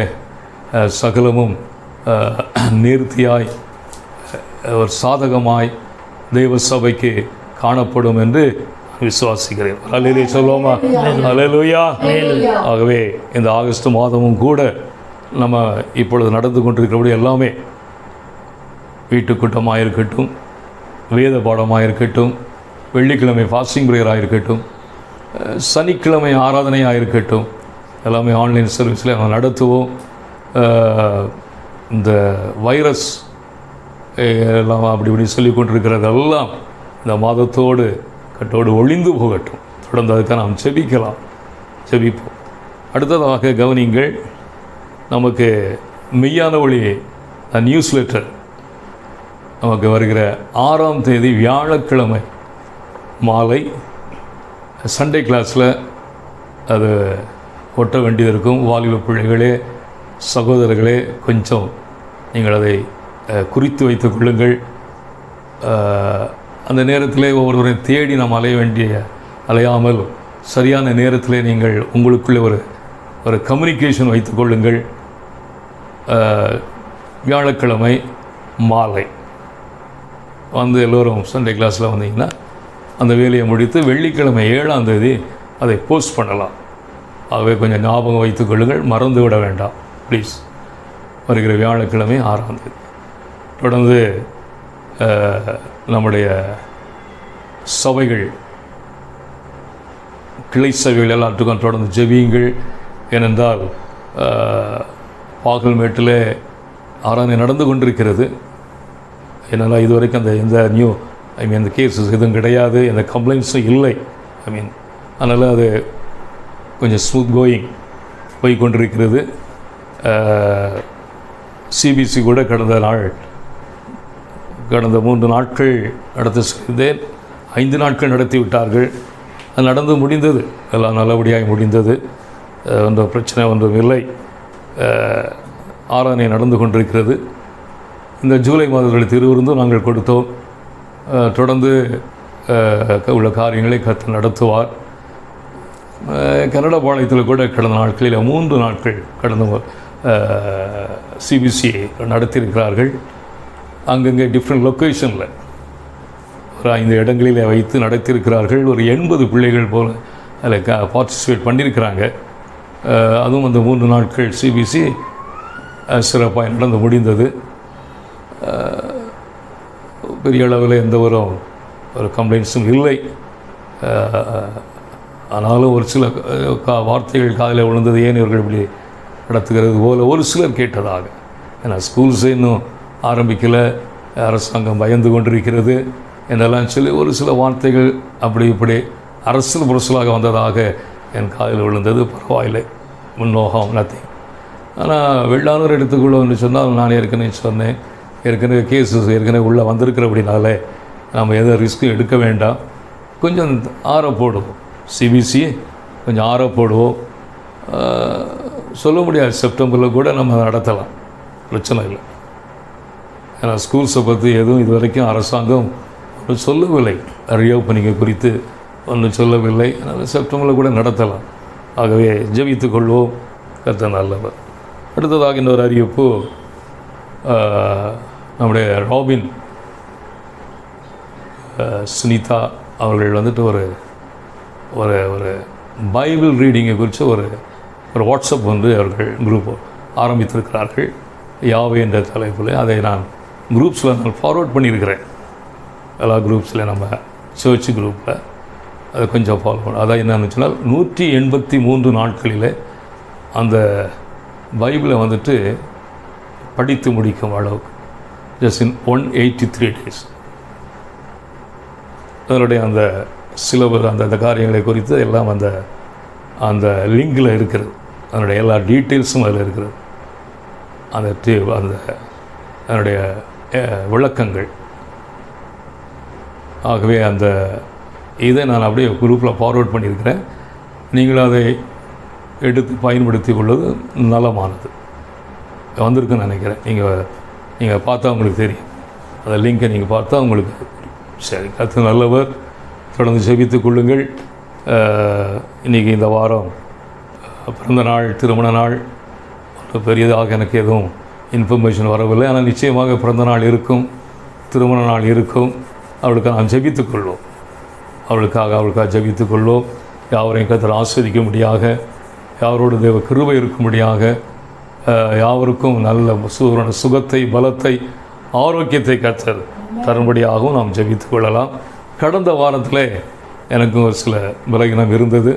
சகலமும் நேர்த்தியாய் ஒரு சாதகமாய் தெய்வ சபைக்கு காணப்படும் என்று விசுவாசிக்கிறேன். அல்லேலூயா சொல்லுவோமா? அல்லேலூயா. ஆகவே இந்த ஆகஸ்ட் மாதமும் கூட நம்ம இப்பொழுது நடந்து கொண்டிருக்கிறபடி எல்லாமே வீட்டு கூட்டமாக இருக்கட்டும், வேத பாடமாக இருக்கட்டும், வெள்ளிக்கிழமை ஃபாஸ்டிங் ப்ரேயராக இருக்கட்டும், சனிக்கிழமை ஆராதனையாக இருக்கட்டும், எல்லாமே ஆன்லைன் சர்வீஸில் நம்ம நடத்துவோம். இந்த வைரஸ் எல்லாம் அப்படி இப்படி சொல்லி கொண்டிருக்கிறதெல்லாம் இந்த மாதத்தோடு கட்டோடு ஒளிந்து போகட்டும். தொடர்ந்து அதுக்காக நாம் ஜெபிப்போம். அடுத்ததாக கவனிங்கள், நமக்கு மெய்யான ஒளி நியூஸ் லெட்டர் நமக்கு வருகிற 6ஆம் தேதி வியாழக்கிழமை மாலை சண்டே கிளாஸில் அது ஒட்ட வேண்டியது இருக்கும். வாலிப பிள்ளைகளே, சகோதரர்களே, கொஞ்சம் நீங்கள் அதை குறித்து வைத்துக் கொள்ளுங்கள். அந்த நேரத்திலே ஒவ்வொருவரை தேடி நாம் அலையாமல் சரியான நேரத்திலே நீங்கள் உங்களுக்குள்ளே ஒரு கம்யூனிகேஷன் வைத்துக் கொள்ளுங்கள். வியாழக்கிழமை மாலை வந்து எல்லோரும் சண்டே கிளாஸில் வந்தீங்கன்னா அந்த வேலையை முடித்து வெள்ளிக்கிழமை 7ஆம் தேதி அதை போஸ்ட் பண்ணலாம். ஆகவே கொஞ்சம் ஞாபகம் வைத்துக் கொள்ளுங்கள், மறந்து விட வேண்டாம் ப்ளீஸ். வருகிற வியாழக்கிழமை 6ஆம் தேதி. தொடர்ந்து நம்முடைய சபைகள், கிளை சபைகள் எல்லாத்துக்கும் தொடர்ந்து ஜெபியுங்கள். ஏனென்றால் பாகல்மேட்டில் ஆராதனை நடந்து கொண்டிருக்கிறது. என்னால் இதுவரைக்கும் எந்த அந்த கேஸஸ் எதுவும் கிடையாது, எந்த கம்ப்ளைண்ட்ஸும் இல்லை. அதனால் அது கொஞ்சம் ஸ்மூத் கோயிங் போய் கொண்டிருக்கிறது. சிபிசி கூட கடந்த 3 நாட்கள் நடத்த செய்தேன். 5 நாட்கள் நடத்தி விட்டார்கள். அது நடந்து முடிந்தது, எல்லாம் நல்லபடியாக முடிந்தது. ஒன்றும் பிரச்சனை ஒன்றும் இல்லை. ஆராதனை நடந்து கொண்டிருக்கிறது. இந்த ஜூலை மாதத்தில் திருவிருந்தும் நாங்கள் கொடுத்தோம். தொடர்ந்து உள்ள காரியங்களை கர்த்தர் நடத்துவார். கன்னட பாளையத்தில் கூட கடந்த நாட்களில் 3 நாட்கள் கடந்த சிபிசிஐ நடத்தியிருக்கிறார்கள். அங்கங்கே டிஃப்ரெண்ட் லொக்கேஷனில் ஒரு 5 இடங்களில் வைத்து நடத்தியிருக்கிறார்கள். ஒரு 80 பிள்ளைகள் போல் அதில் பார்ட்டிசிபேட் பண்ணியிருக்கிறாங்க. அதுவும் அந்த 3 நாட்கள் சிபிசி சிறப்பாக நடந்து முடிந்தது. பெரிய அளவில் எந்த ஒரு கம்ப்ளைண்ட்ஸும் இல்லை. ஆனாலும் ஒரு சில வார்த்தைகள் காதில் விழுந்தது, ஏன் இவர்கள் இப்படி நடத்துகிறது போல் ஒரு சிலர் கேட்டதாக. ஏன்னா ஸ்கூல்ஸே இன்னும் ஆரம்பிக்கலை, அரசாங்கம் பயந்து கொண்டிருக்கிறது என்றெல்லாம் சொல்லி ஒரு சில வார்த்தைகள் அப்படி இப்படி அரசியல் புரசலாக வந்ததாக என் காதில் விழுந்தது. பரவாயில்லை, முன்னோகம் நத்திங். ஆனால் வெள்ளானூர் எடுத்துக்கொள்ளோம்னு சொன்னால் நான் ஏற்கனவே கேஸஸ் உள்ளே வந்திருக்கிற அப்படினால நம்ம எதை ரிஸ்க்கும் எடுக்க வேண்டாம். கொஞ்சம் ஆற போடுவோம், சிபிசி கொஞ்சம் ஆற போடுவோம். சொல்ல முடியாது, செப்டம்பரில் கூட நம்ம நடத்தலாம், பிரச்சனை இல்லை. ஏன்னா ஸ்கூல்ஸை பற்றி எதுவும் இது வரைக்கும் அரசாங்கம் ஒன்றும் சொல்லவில்லை, ரீஓப்பனிங்கை குறித்து ஒன்றும் சொல்லவில்லை. அதனால் செப்டம்பரில் கூட நடத்தலாம். ஆகவே ஜெபித்துக் கொள்வோம், கர்த்தர் நல்லவர். அடுத்ததாக இன்னொரு அறிவிப்பு, நம்முடைய ராபின் சுனிதா அவர்கள் வந்துட்டு ஒரு ஒரு ஒரு பைபிள் ரீடிங்கை குறித்து ஒரு வாட்ஸ்அப் அவர்கள் குரூப் ஆரம்பித்திருக்கிறார்கள், யாவே என்ற தலைப்பில். அதை நான் குரூப்ஸில் நான் ஃபார்வர்ட் பண்ணியிருக்கிறேன். எல்லா குரூப்ஸில் நம்ம சர்ச் குரூப்பில் அதை கொஞ்சம் ஃபாலோ பண்ண. அதான் என்னன்னு சொன்னால் 183 நாட்களில் அந்த பைபிளை வந்துட்டு படித்து முடிக்கும் அளவுக்கு, ஜஸ்ட் இன் 183 days. அதனுடைய அந்த சிலபஸ், அந்த காரியங்களை குறித்து எல்லாம் அந்த லிங்கில் இருக்கிறது. அதனுடைய எல்லா டீட்டெயில்ஸும் அதில் இருக்கிறது. அதனுடைய விளக்கங்கள். ஆகவே இதை நான் அப்படியே குரூப்பில் ஃபார்வர்ட் பண்ணியிருக்கிறேன். நீங்களும் அதை எடுத்து பயன்படுத்தி கொள்வது நலமானது. வந்திருக்குன்னு நினைக்கிறேன். நீங்கள் பார்த்தா உங்களுக்கு தெரியும், அந்த லிங்கை நீங்கள் பார்த்தா உங்களுக்கு சரி. கர்த்தர் நல்லவர். தொடர்ந்து ஜெபித்துக் கொள்ளுங்கள். இன்றைக்கி இந்த வாரம் பிறந்த நாள், திருமண நாள், பெரியதாக எனக்கு எதுவும் இன்ஃபர்மேஷன் வரவில்லை. ஆனால் நிச்சயமாக பிறந்த நாள் இருக்கும். திருமண நாள் இருக்கும். அவளுக்காக நாம் ஜெபித்துக்கொள்வோம். அவளுக்காக ஜெபித்துக்கொள்வோம். யாவரையும் கர்த்தர் ஆஸ்வதிக்கும்படியாக, யாரோடு தேவ கிருபை இருக்கும்படியாக, யாவருக்கும் நல்ல சுகத்தை, பலத்தை, ஆரோக்கியத்தை கர்த்தர் தரும்படியாகவும் நாம் ஜெபித்துக் கொள்ளலாம். கடந்த வாரத்தில் எனக்கு ஒரு சில விலகினம் இருந்தது.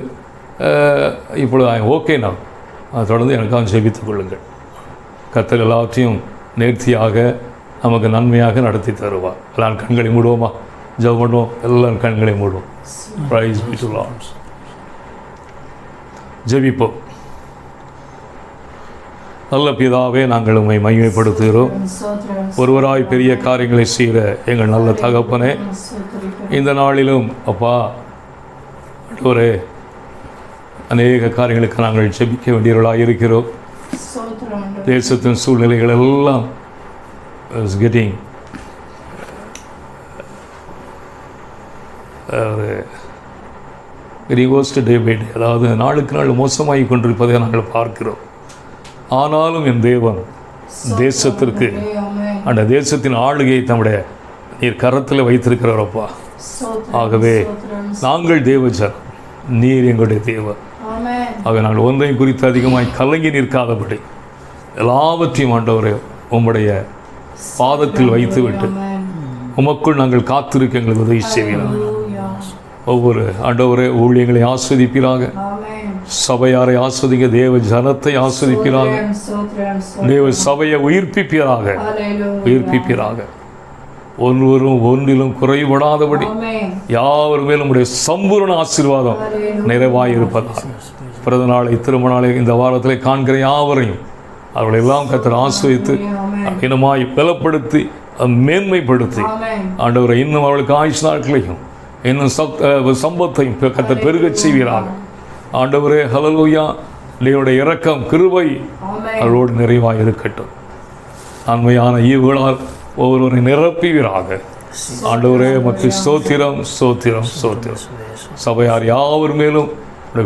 இப்பொழுது ஓகே நான் தொடர்ந்து எனக்காக ஜெபித்துக் கொள்ளுங்கள். கர்த்தர் எல்லாவற்றையும் நேர்த்தியாக நமக்கு நன்மையாக நடத்தி தருவார். எல்லாம் கண்களை மூடுவோமா? ஜெபம் பண்ணுவோம். எல்லாம் கண்களை மூடுவோம். Price be to Lord. ஜெபிப்போம். நல்ல பிதாவே, நாங்கள் உம்மை மகிமைப்படுத்துகிறோம். ஒருவராய் பெரிய காரியங்களை செய்கிற எங்கள் நல்ல தகப்பனே, இந்த நாளிலும் அப்பா ஒரு அநேக காரியங்களுக்கு நாங்கள் ஜெபிக்க வேண்டியவர்களாக இருக்கிறோம். தேசத்தின் சூழ்நிலைகள் எல்லாம் getting reversed day by day, அதாவது நாளுக்கு நாள் மோசமாகி கொண்டிருப்பதை நாங்கள் பார்க்கிறோம். ஆனாலும் என் தேவன் தேசத்திற்கு, அந்த தேசத்தின் ஆளுகையை தம்முடைய நீர் கரத்தில் வைத்திருக்கிறவரப்பா. ஆகவே நாங்கள் தேவஜன், நீர் எங்களுடைய தேவன். ஆக நாங்கள் ஒன்றையும் குறித்து அதிகமாய் கலங்கி நிற்காதபடி எல்லாவற்றையும் ஆண்டவரே உம்முடைய பாதத்தில் வைத்துவிட்டு உமக்குள் நாங்கள் காத்திருக்க எங்களுக்கு உதவி செய்வீர்கள். ஒவ்வொரு ஆண்டவரே ஊழியங்களை ஆஸ்வதிப்பீராக, சபையாரை ஆஸ்வதிக்க, தேவ ஜனத்தை ஆஸ்வதிப்பீராக, தேவ சபையை உயிர்ப்பிப்பீராக. ஒன்றிலும் குறைபடாதபடி யாவர் மேலும் உடைய சம்பூர்ண ஆசீர்வாதம் நிறைவாயிருப்பதாக. பிறந்த நாளை, திருமண நாளை இந்த வாரத்தில் காண்கிற யாவரையும் அவர்களை எல்லாம் கர்த்தர் ஆஸ்வதித்து இனமாய் பலப்படுத்தி மேன்மைப்படுத்தி ஆண்டவரை இன்னும் அவர்களுக்கு ஆயுஷ் நாட்களையும் இன்னும் சம்பத்தையும் கர்த்தர் பெருகச் செய்வீராக. ஆண்டவரே ஹல்லேலூயா. நீருடைய இரக்கம், கிருபை அவளோடு நிறைவாக இருக்கட்டும். நன்மையான ஈவுகளால் ஒவ்வொருவரை நிரப்புவீராக. ஆண்டவரே உமக்கு ஸ்தோத்திரம், ஸ்தோத்திரம், ஸ்தோத்திரம். சபையார் யாவர் மேலும்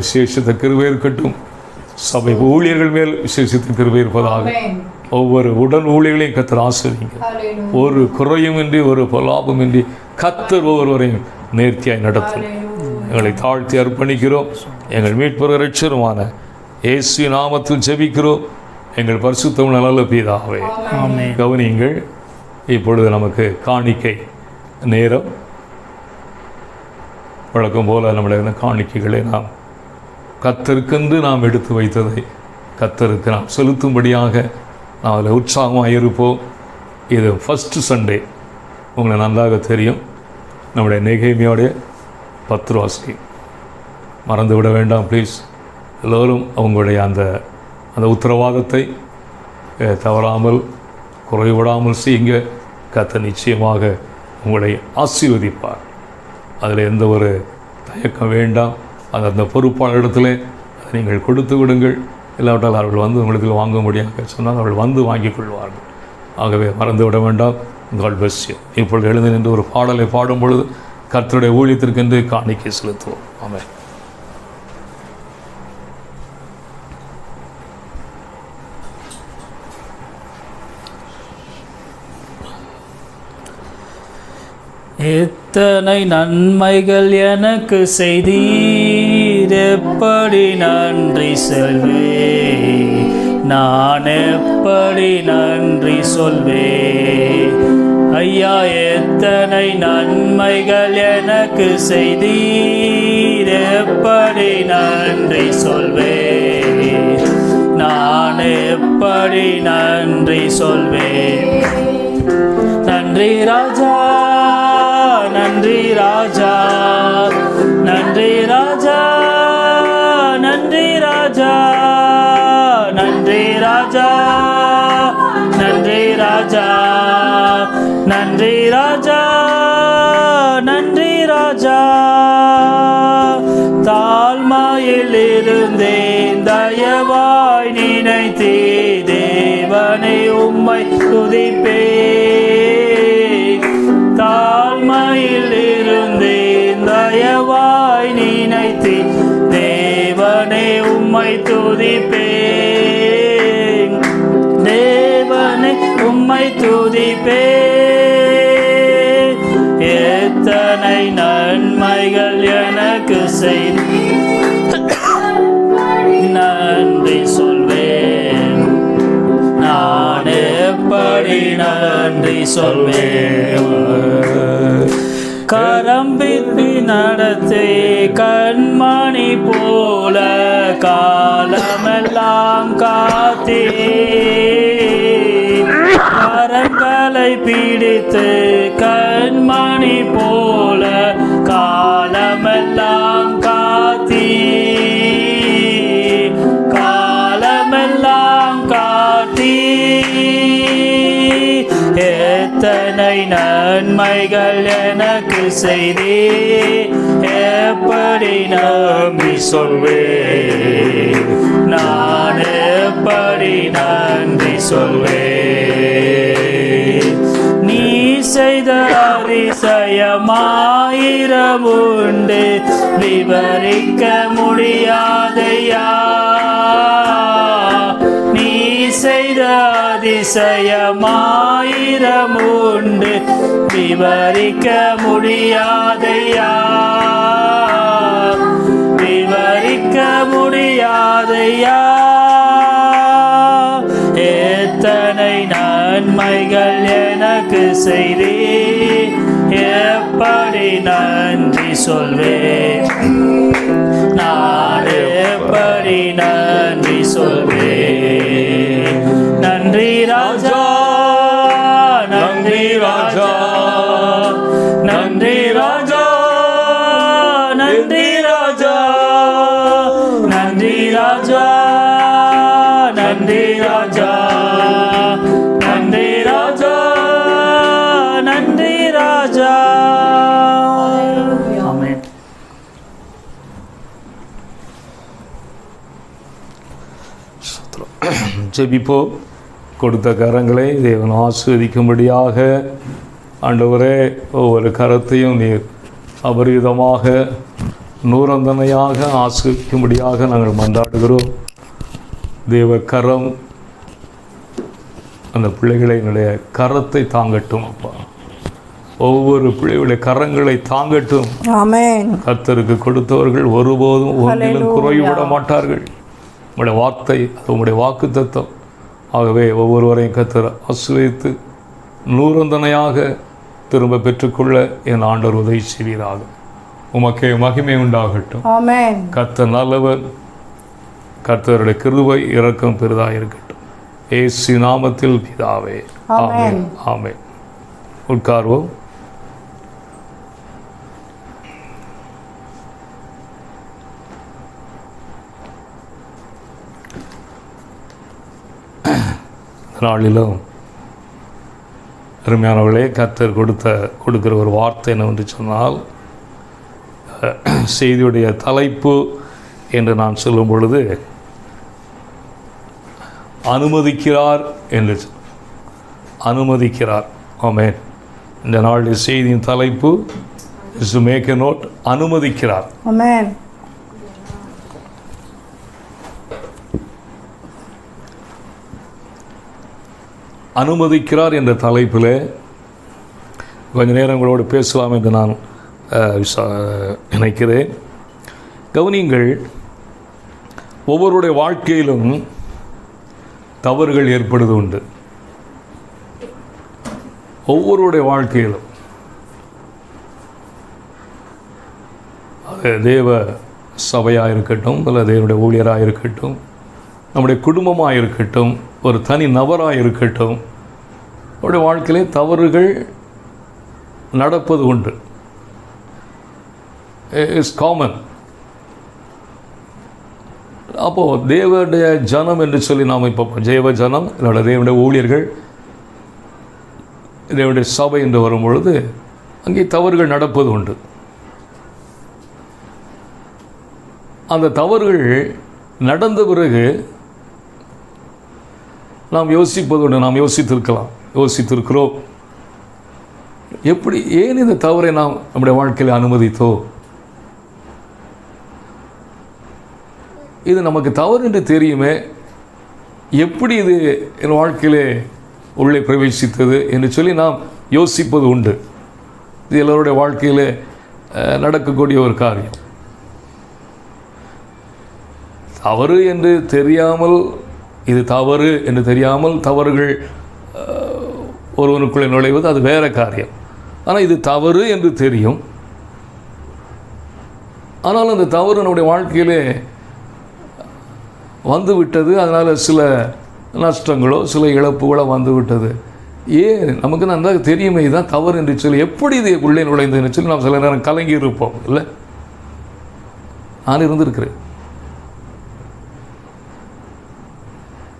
விசேஷத்தை கிருபை இருக்கட்டும். சபை ஊழியர்கள் மேல் விசேஷத்தை கிருபை இருப்பதாக. ஒவ்வொரு உடன் ஊழியர்களையும் கர்த்தர் ஆசீர்வதிங்க. ஒரு குறையுமின்றி, ஒரு பொல்லாப்புமின்றி கர்த்தர் ஒவ்வொருவரையும் நேர்த்தியாய் நடத்தும். எங்களை தாழ்த்தி அர்ப்பணிக்கிறோம். எங்கள் மீட்பர் இரட்சகருமான இயேசு நாமத்தில் ஜெபிக்கிறோம் எங்கள் பரிசுத்தமுள்ள நல்ல பிதாவே. கவனியுங்கள். இப்பொழுது நமக்கு காணிக்கை நேரம். வழக்கம் போல நம்முடைய காணிக்கைகளை நாம் கர்த்தருக்கென்று நாம் எடுத்து வைத்ததை கர்த்தருக்கு நாம் செலுத்தும்படியாக நாம் அதில் உற்சாகமாக இருப்போம். இது ஃபஸ்ட்டு சண்டே. உங்களை நன்றாக தெரியும். நம்முடைய நெகேமியோடைய 10 ரூபா மறந்து விட வேண்டாம் ப்ளீஸ். எல்லோரும் அவங்களுடைய அந்த உத்தரவாதத்தை தவறாமல், குறைவிடாமல் செய்யுங்க. கர்த்தர் நிச்சயமாக உங்களை ஆசீர்வதிப்பார். அதில் எந்த ஒரு தயக்கம் வேண்டாம். அந்த பொறுப்பாளரிடத்தில் அதை நீங்கள் கொடுத்து விடுங்கள். இல்லாவிட்டால் அவர்கள் வந்து உங்களுக்கு வாங்க முடியாத சொன்னால் அவர்கள் வந்து வாங்கிக் கொள்வார்கள். ஆகவே மறந்து விட வேண்டாம். God bless you. இப்பொழுது எழுந்து நின்று ஒரு பாடலை பாடும் பொழுது கர்த்தருடைய ஊழியத்திற்கென்று காணிக்கை செலுத்துவோம். ஆமென். எத்தனை நன்மைகள் எனக்கு செய்தீர், எப்படி நன்றி சொல்வேன், நான் எப்படி நன்றி சொல்வேன். ஐயா, எத்தனை நன்மைகள் எனக்கு செய்தீர், எப்படி நன்றி சொல்வேன், நான் எப்படி நன்றி சொல்வேன். நன்றி ராஜா, நன்றி ராஜா, நன்றி ராஜா, நன்றி ராஜா, நன்றி ராஜா, நன்றி ராஜா, நன்றி ராஜா, நன்றி ராஜா. தாழ்மையில் இருந்தேன், தயவாய் நினைத்தே தேவனை உம்மை துதிப்பேன். தாழ்மையில் இருந்தேன், தயவாய் நினைத்தே தேவனை உம்மை துதிப்பேன். தேவனை உம்மை துதிப்பேன். எத்தனை நன்மைகள் எனக்கு செய்தி நன்றி சொல்வேன். நான் எப்படி நன்றி சொல்வேன். கரம் பிடித்து நடத்தி கண்மணி போல காலமெல்லாம் காத்தே. கரங்களை பிடித்து கண்மணி போல காலமெல்லாம் காத்தீ. காலமெல்லாம் காத்தீ. எத்தனை நன்மைகள் எனக்கு செய்தே. எப்படி நன்றி சொல்வேன். நான் எப்படி நன்றி சொல்வேன். நீ செய்த அதிசயமாயிரம் உண்டு, விவரிக்க முடியாதையா. நீ செய்த அதிசயமாயிரம் உண்டு, விவரிக்க முடியாதையா. விவரிக்க முடியாதையா. எத்தனை நன்மைகள் எனக்கு செய்தே. எப்படி நன்றி சொல்வேன். நான் எப்படி நன்றி சொல்வேன். நன்றி ராஜா, நன்றி ராஜா, நன்றி ராஜா, நன்றி ராஜா, நன்றி ராஜா, நன்றி ராஜா, நன்றி ராஜா, நன்றி ராஜா. ஆமென். ஜெபிப்போம். கொடுத்த கரங்களை தேவன் ஆசீர்வதிக்கும்படியாக ஆண்டவரே, ஒவ்வொரு கரத்தையும் நீர் அபரிதமாக நூறந்தனையாக ஆசீர்வதிக்கும்படியாக நாங்கள் மன்றாடுகிறோம். தேவ கரம் அந்த பிள்ளைகளினுடைய கரத்தை தாங்கட்டும் அப்பா. ஒவ்வொரு பிள்ளைகளுடைய கரங்களை தாங்கட்டும். ஆமென். கர்த்தருக்கு கொடுத்தவர்கள் ஒருபோதும் ஒன்றிலும் குறைவிட மாட்டார்கள். உங்களுடைய வார்த்தை, உங்களுடைய வாக்கு தத்தம். ஆகவே ஒவ்வொருவரையும் கர்த்தர் ஆசீர்வதித்து நூறந்தனையாக திரும்ப பெற்றுக்கொள்ள என் ஆண்டவர் உதவி செய்வீராக. உமக்கே மகிமை உண்டாகட்டும். ஆமென். கர்த்தர் நல்லவர். கர்த்தருடைய கிருபை இரக்கம் பெரிதாக இருக்கட்டும். இயேசு நாமத்தில் பிதாவே. ஆமென். ஆமென். உட்கார்வோம். நாளிலும் அருமையானவர்களே, கர்த்தர் கொடுக்கிற ஒரு வார்த்தை என்னவென்று சொன்னால், செய்தியுடைய தலைப்பு என்று நான் சொல்லும் பொழுது அனுமதிக்கிறார் என்று அனுமதிக்கிறார். ஆமென். இந்த நாளில் செய்தியின் தலைப்பு is to make a note. அனுமதிக்கிறார். ஆமென். அனுமதிக்கிறார் என்ற தலைப்பில் கொஞ்ச நேரம் உங்களோடு பேசலாம் என்று நான் நினைக்கிறேன். கவனியுங்கள், ஒவ்வொருடைய வாழ்க்கையிலும் தவறுகள் ஏற்படுவது உண்டு. ஒவ்வொருடைய வாழ்க்கையிலும் அது தேவ சபையாக இருக்கட்டும், அல்ல தேவனுடைய ஊழியராக இருக்கட்டும், நம்முடைய குடும்பமாக இருக்கட்டும், ஒரு தனி நபராக இருக்கட்டும், அவருடைய வாழ்க்கையிலே தவறுகள் நடப்பது உண்டு. It's common. அப்போது தேவனுடைய ஜனம் என்று சொல்லி நாம் இப்போ ஜெயவ ஜனம், என்னோட தேவனுடைய ஊழியர்கள், தேவனுடைய சபை என்று வரும்பொழுது அங்கே தவறுகள் நடப்பது உண்டு. அந்த தவறுகள் நடந்த பிறகு நாம் யோசிப்பது உண்டு. நாம் யோசித்திருக்கிறோம், எப்படி, ஏன் இந்த தவறை நாம் நம்முடைய வாழ்க்கையில் அனுமதித்தோ? இது நமக்கு தவறு என்று தெரியுமே, எப்படி இது என் வாழ்க்கையிலே உள்ளே பிரவேசித்தது என்று சொல்லி நாம் யோசிப்பது உண்டு. இது எல்லோருடைய வாழ்க்கையில் நடக்கக்கூடிய ஒரு காரியம். தவறு என்று தெரியாமல், இது தவறு என்று தெரியாமல் தவறுகள் ஒருவனுக்குள்ளே நுழைவது அது வேற காரியம். ஆனால் இது தவறு என்று தெரியும். ஆனால் அந்த தவறு நம்முடைய வாழ்க்கையிலே வந்து விட்டது. அதனால் சில நஷ்டங்களோ சில இழப்புகளோ வந்து விட்டது. ஏன் நமக்கு நன்றாக தெரியுமே இதுதான் தவறு என்று சொல்லி எப்படி இது உள்ளே நுழைந்ததுன்னு சொல்லி நாம் சில நேரம் கலங்கி இருப்போம். இல்லை, நான் இருந்திருக்கிறேன்.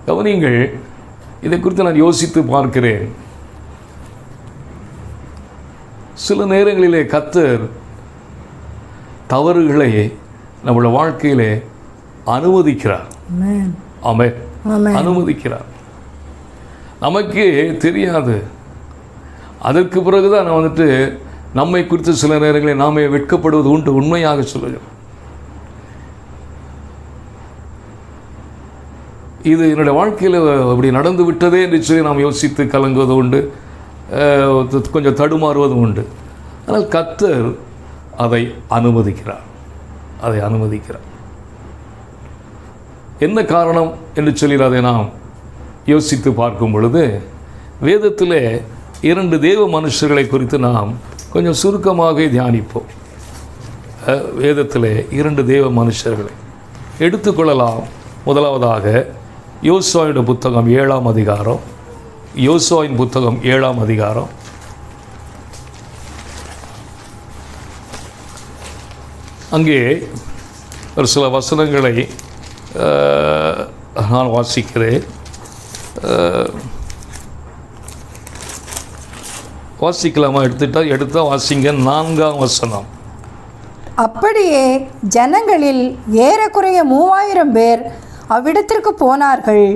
கவனிங்கள், இதை குறித்து நான் யோசித்து பார்க்கிறேன். சில நேரங்களிலே கர்த்தர் தவறுகளை நம்முடைய வாழ்க்கையிலே அனுமதிக்கிறார். ஆமென். அனுமதிக்கிறார். நமக்கு தெரியாது. அதற்கு பிறகுதான் நான் வந்துட்டு நம்மை குறித்து சில நேரங்களில் நாமே வெட்கப்படுவது உண்டு. உண்மையாக சொல்லுகிறேன். இது என்னுடைய வாழ்க்கையில் அப்படி நடந்து விட்டதே என்று சொல்லி நாம் யோசித்து கலங்குவது உண்டு, கொஞ்சம் தடுமாறுவதும் உண்டு. ஆனால் கர்த்தர் அதை அனுமதிக்கிறார். அதை அனுமதிக்கிறார். என்ன காரணம் என்று சொல்லி அதை நாம் யோசித்து பார்க்கும் பொழுது, வேதத்திலே 2 தேவ மனுஷர்களை குறித்து நாம் கொஞ்சம் சுருக்கமாக தியானிப்போம். வேதத்திலே 2 தேவ மனுஷர்களை எடுத்துக்கொள்ளலாம். முதலாவதாக யோசுவாவின் புத்தகம் 7ஆம் அதிகாரம். யோசுவாவின் புத்தகம் 7ஆம் அதிகாரம். அங்கே ஒரு சில வசனங்களை நான் வாசிக்கிறேன். வாசிக்கலாமா? எடுத்தா வாசிங்க. 4ஆம் வசனம். அப்படியே ஜனங்களில் ஏறக்குறைய 3000 பேர் அவ்விடத்திற்கு போனார்கள்.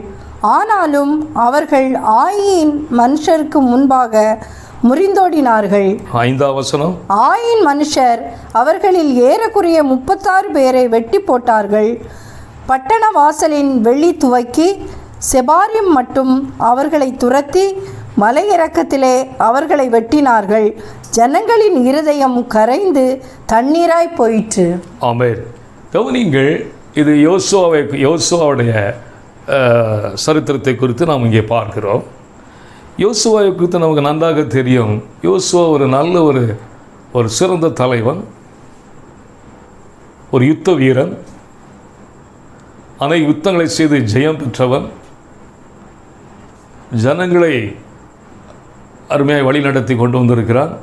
ஆனாலும் அவர்கள் ஆயின் மனுஷருக்கு முன்பாக முறிந்தோடினார்கள். 5ஆம் வசனம். ஆயின் மனுஷர் அவர்களில் ஏறக்குறைய 36 பேரை வெட்டி போட்டார்கள். பட்டண வாசலின் வெள்ளி துவக்கி செபாரிம் மட்டும் அவர்களை துரத்தி மலையிறக்கத்திலே அவர்களை வெட்டினார்கள். ஜனங்களின் இருதயம் கரைந்து தண்ணீராய் போயிற்று. ஆமென். கவனிங்கள், இது யோசுவாவுடைய சரித்திரத்தை குறித்து நாம் இங்கே பார்க்கிறோம். யோசுவாவை குறித்து நமக்கு நன்றாக தெரியும். யோசுவா ஒரு நல்ல ஒரு சிறந்த தலைவன், ஒரு யுத்த வீரன், அனைத்து யுத்தங்களை செய்து ஜெயம் பெற்றவன், ஜனங்களை அருமையாக வழி நடத்தி கொண்டு வந்திருக்கிறான்.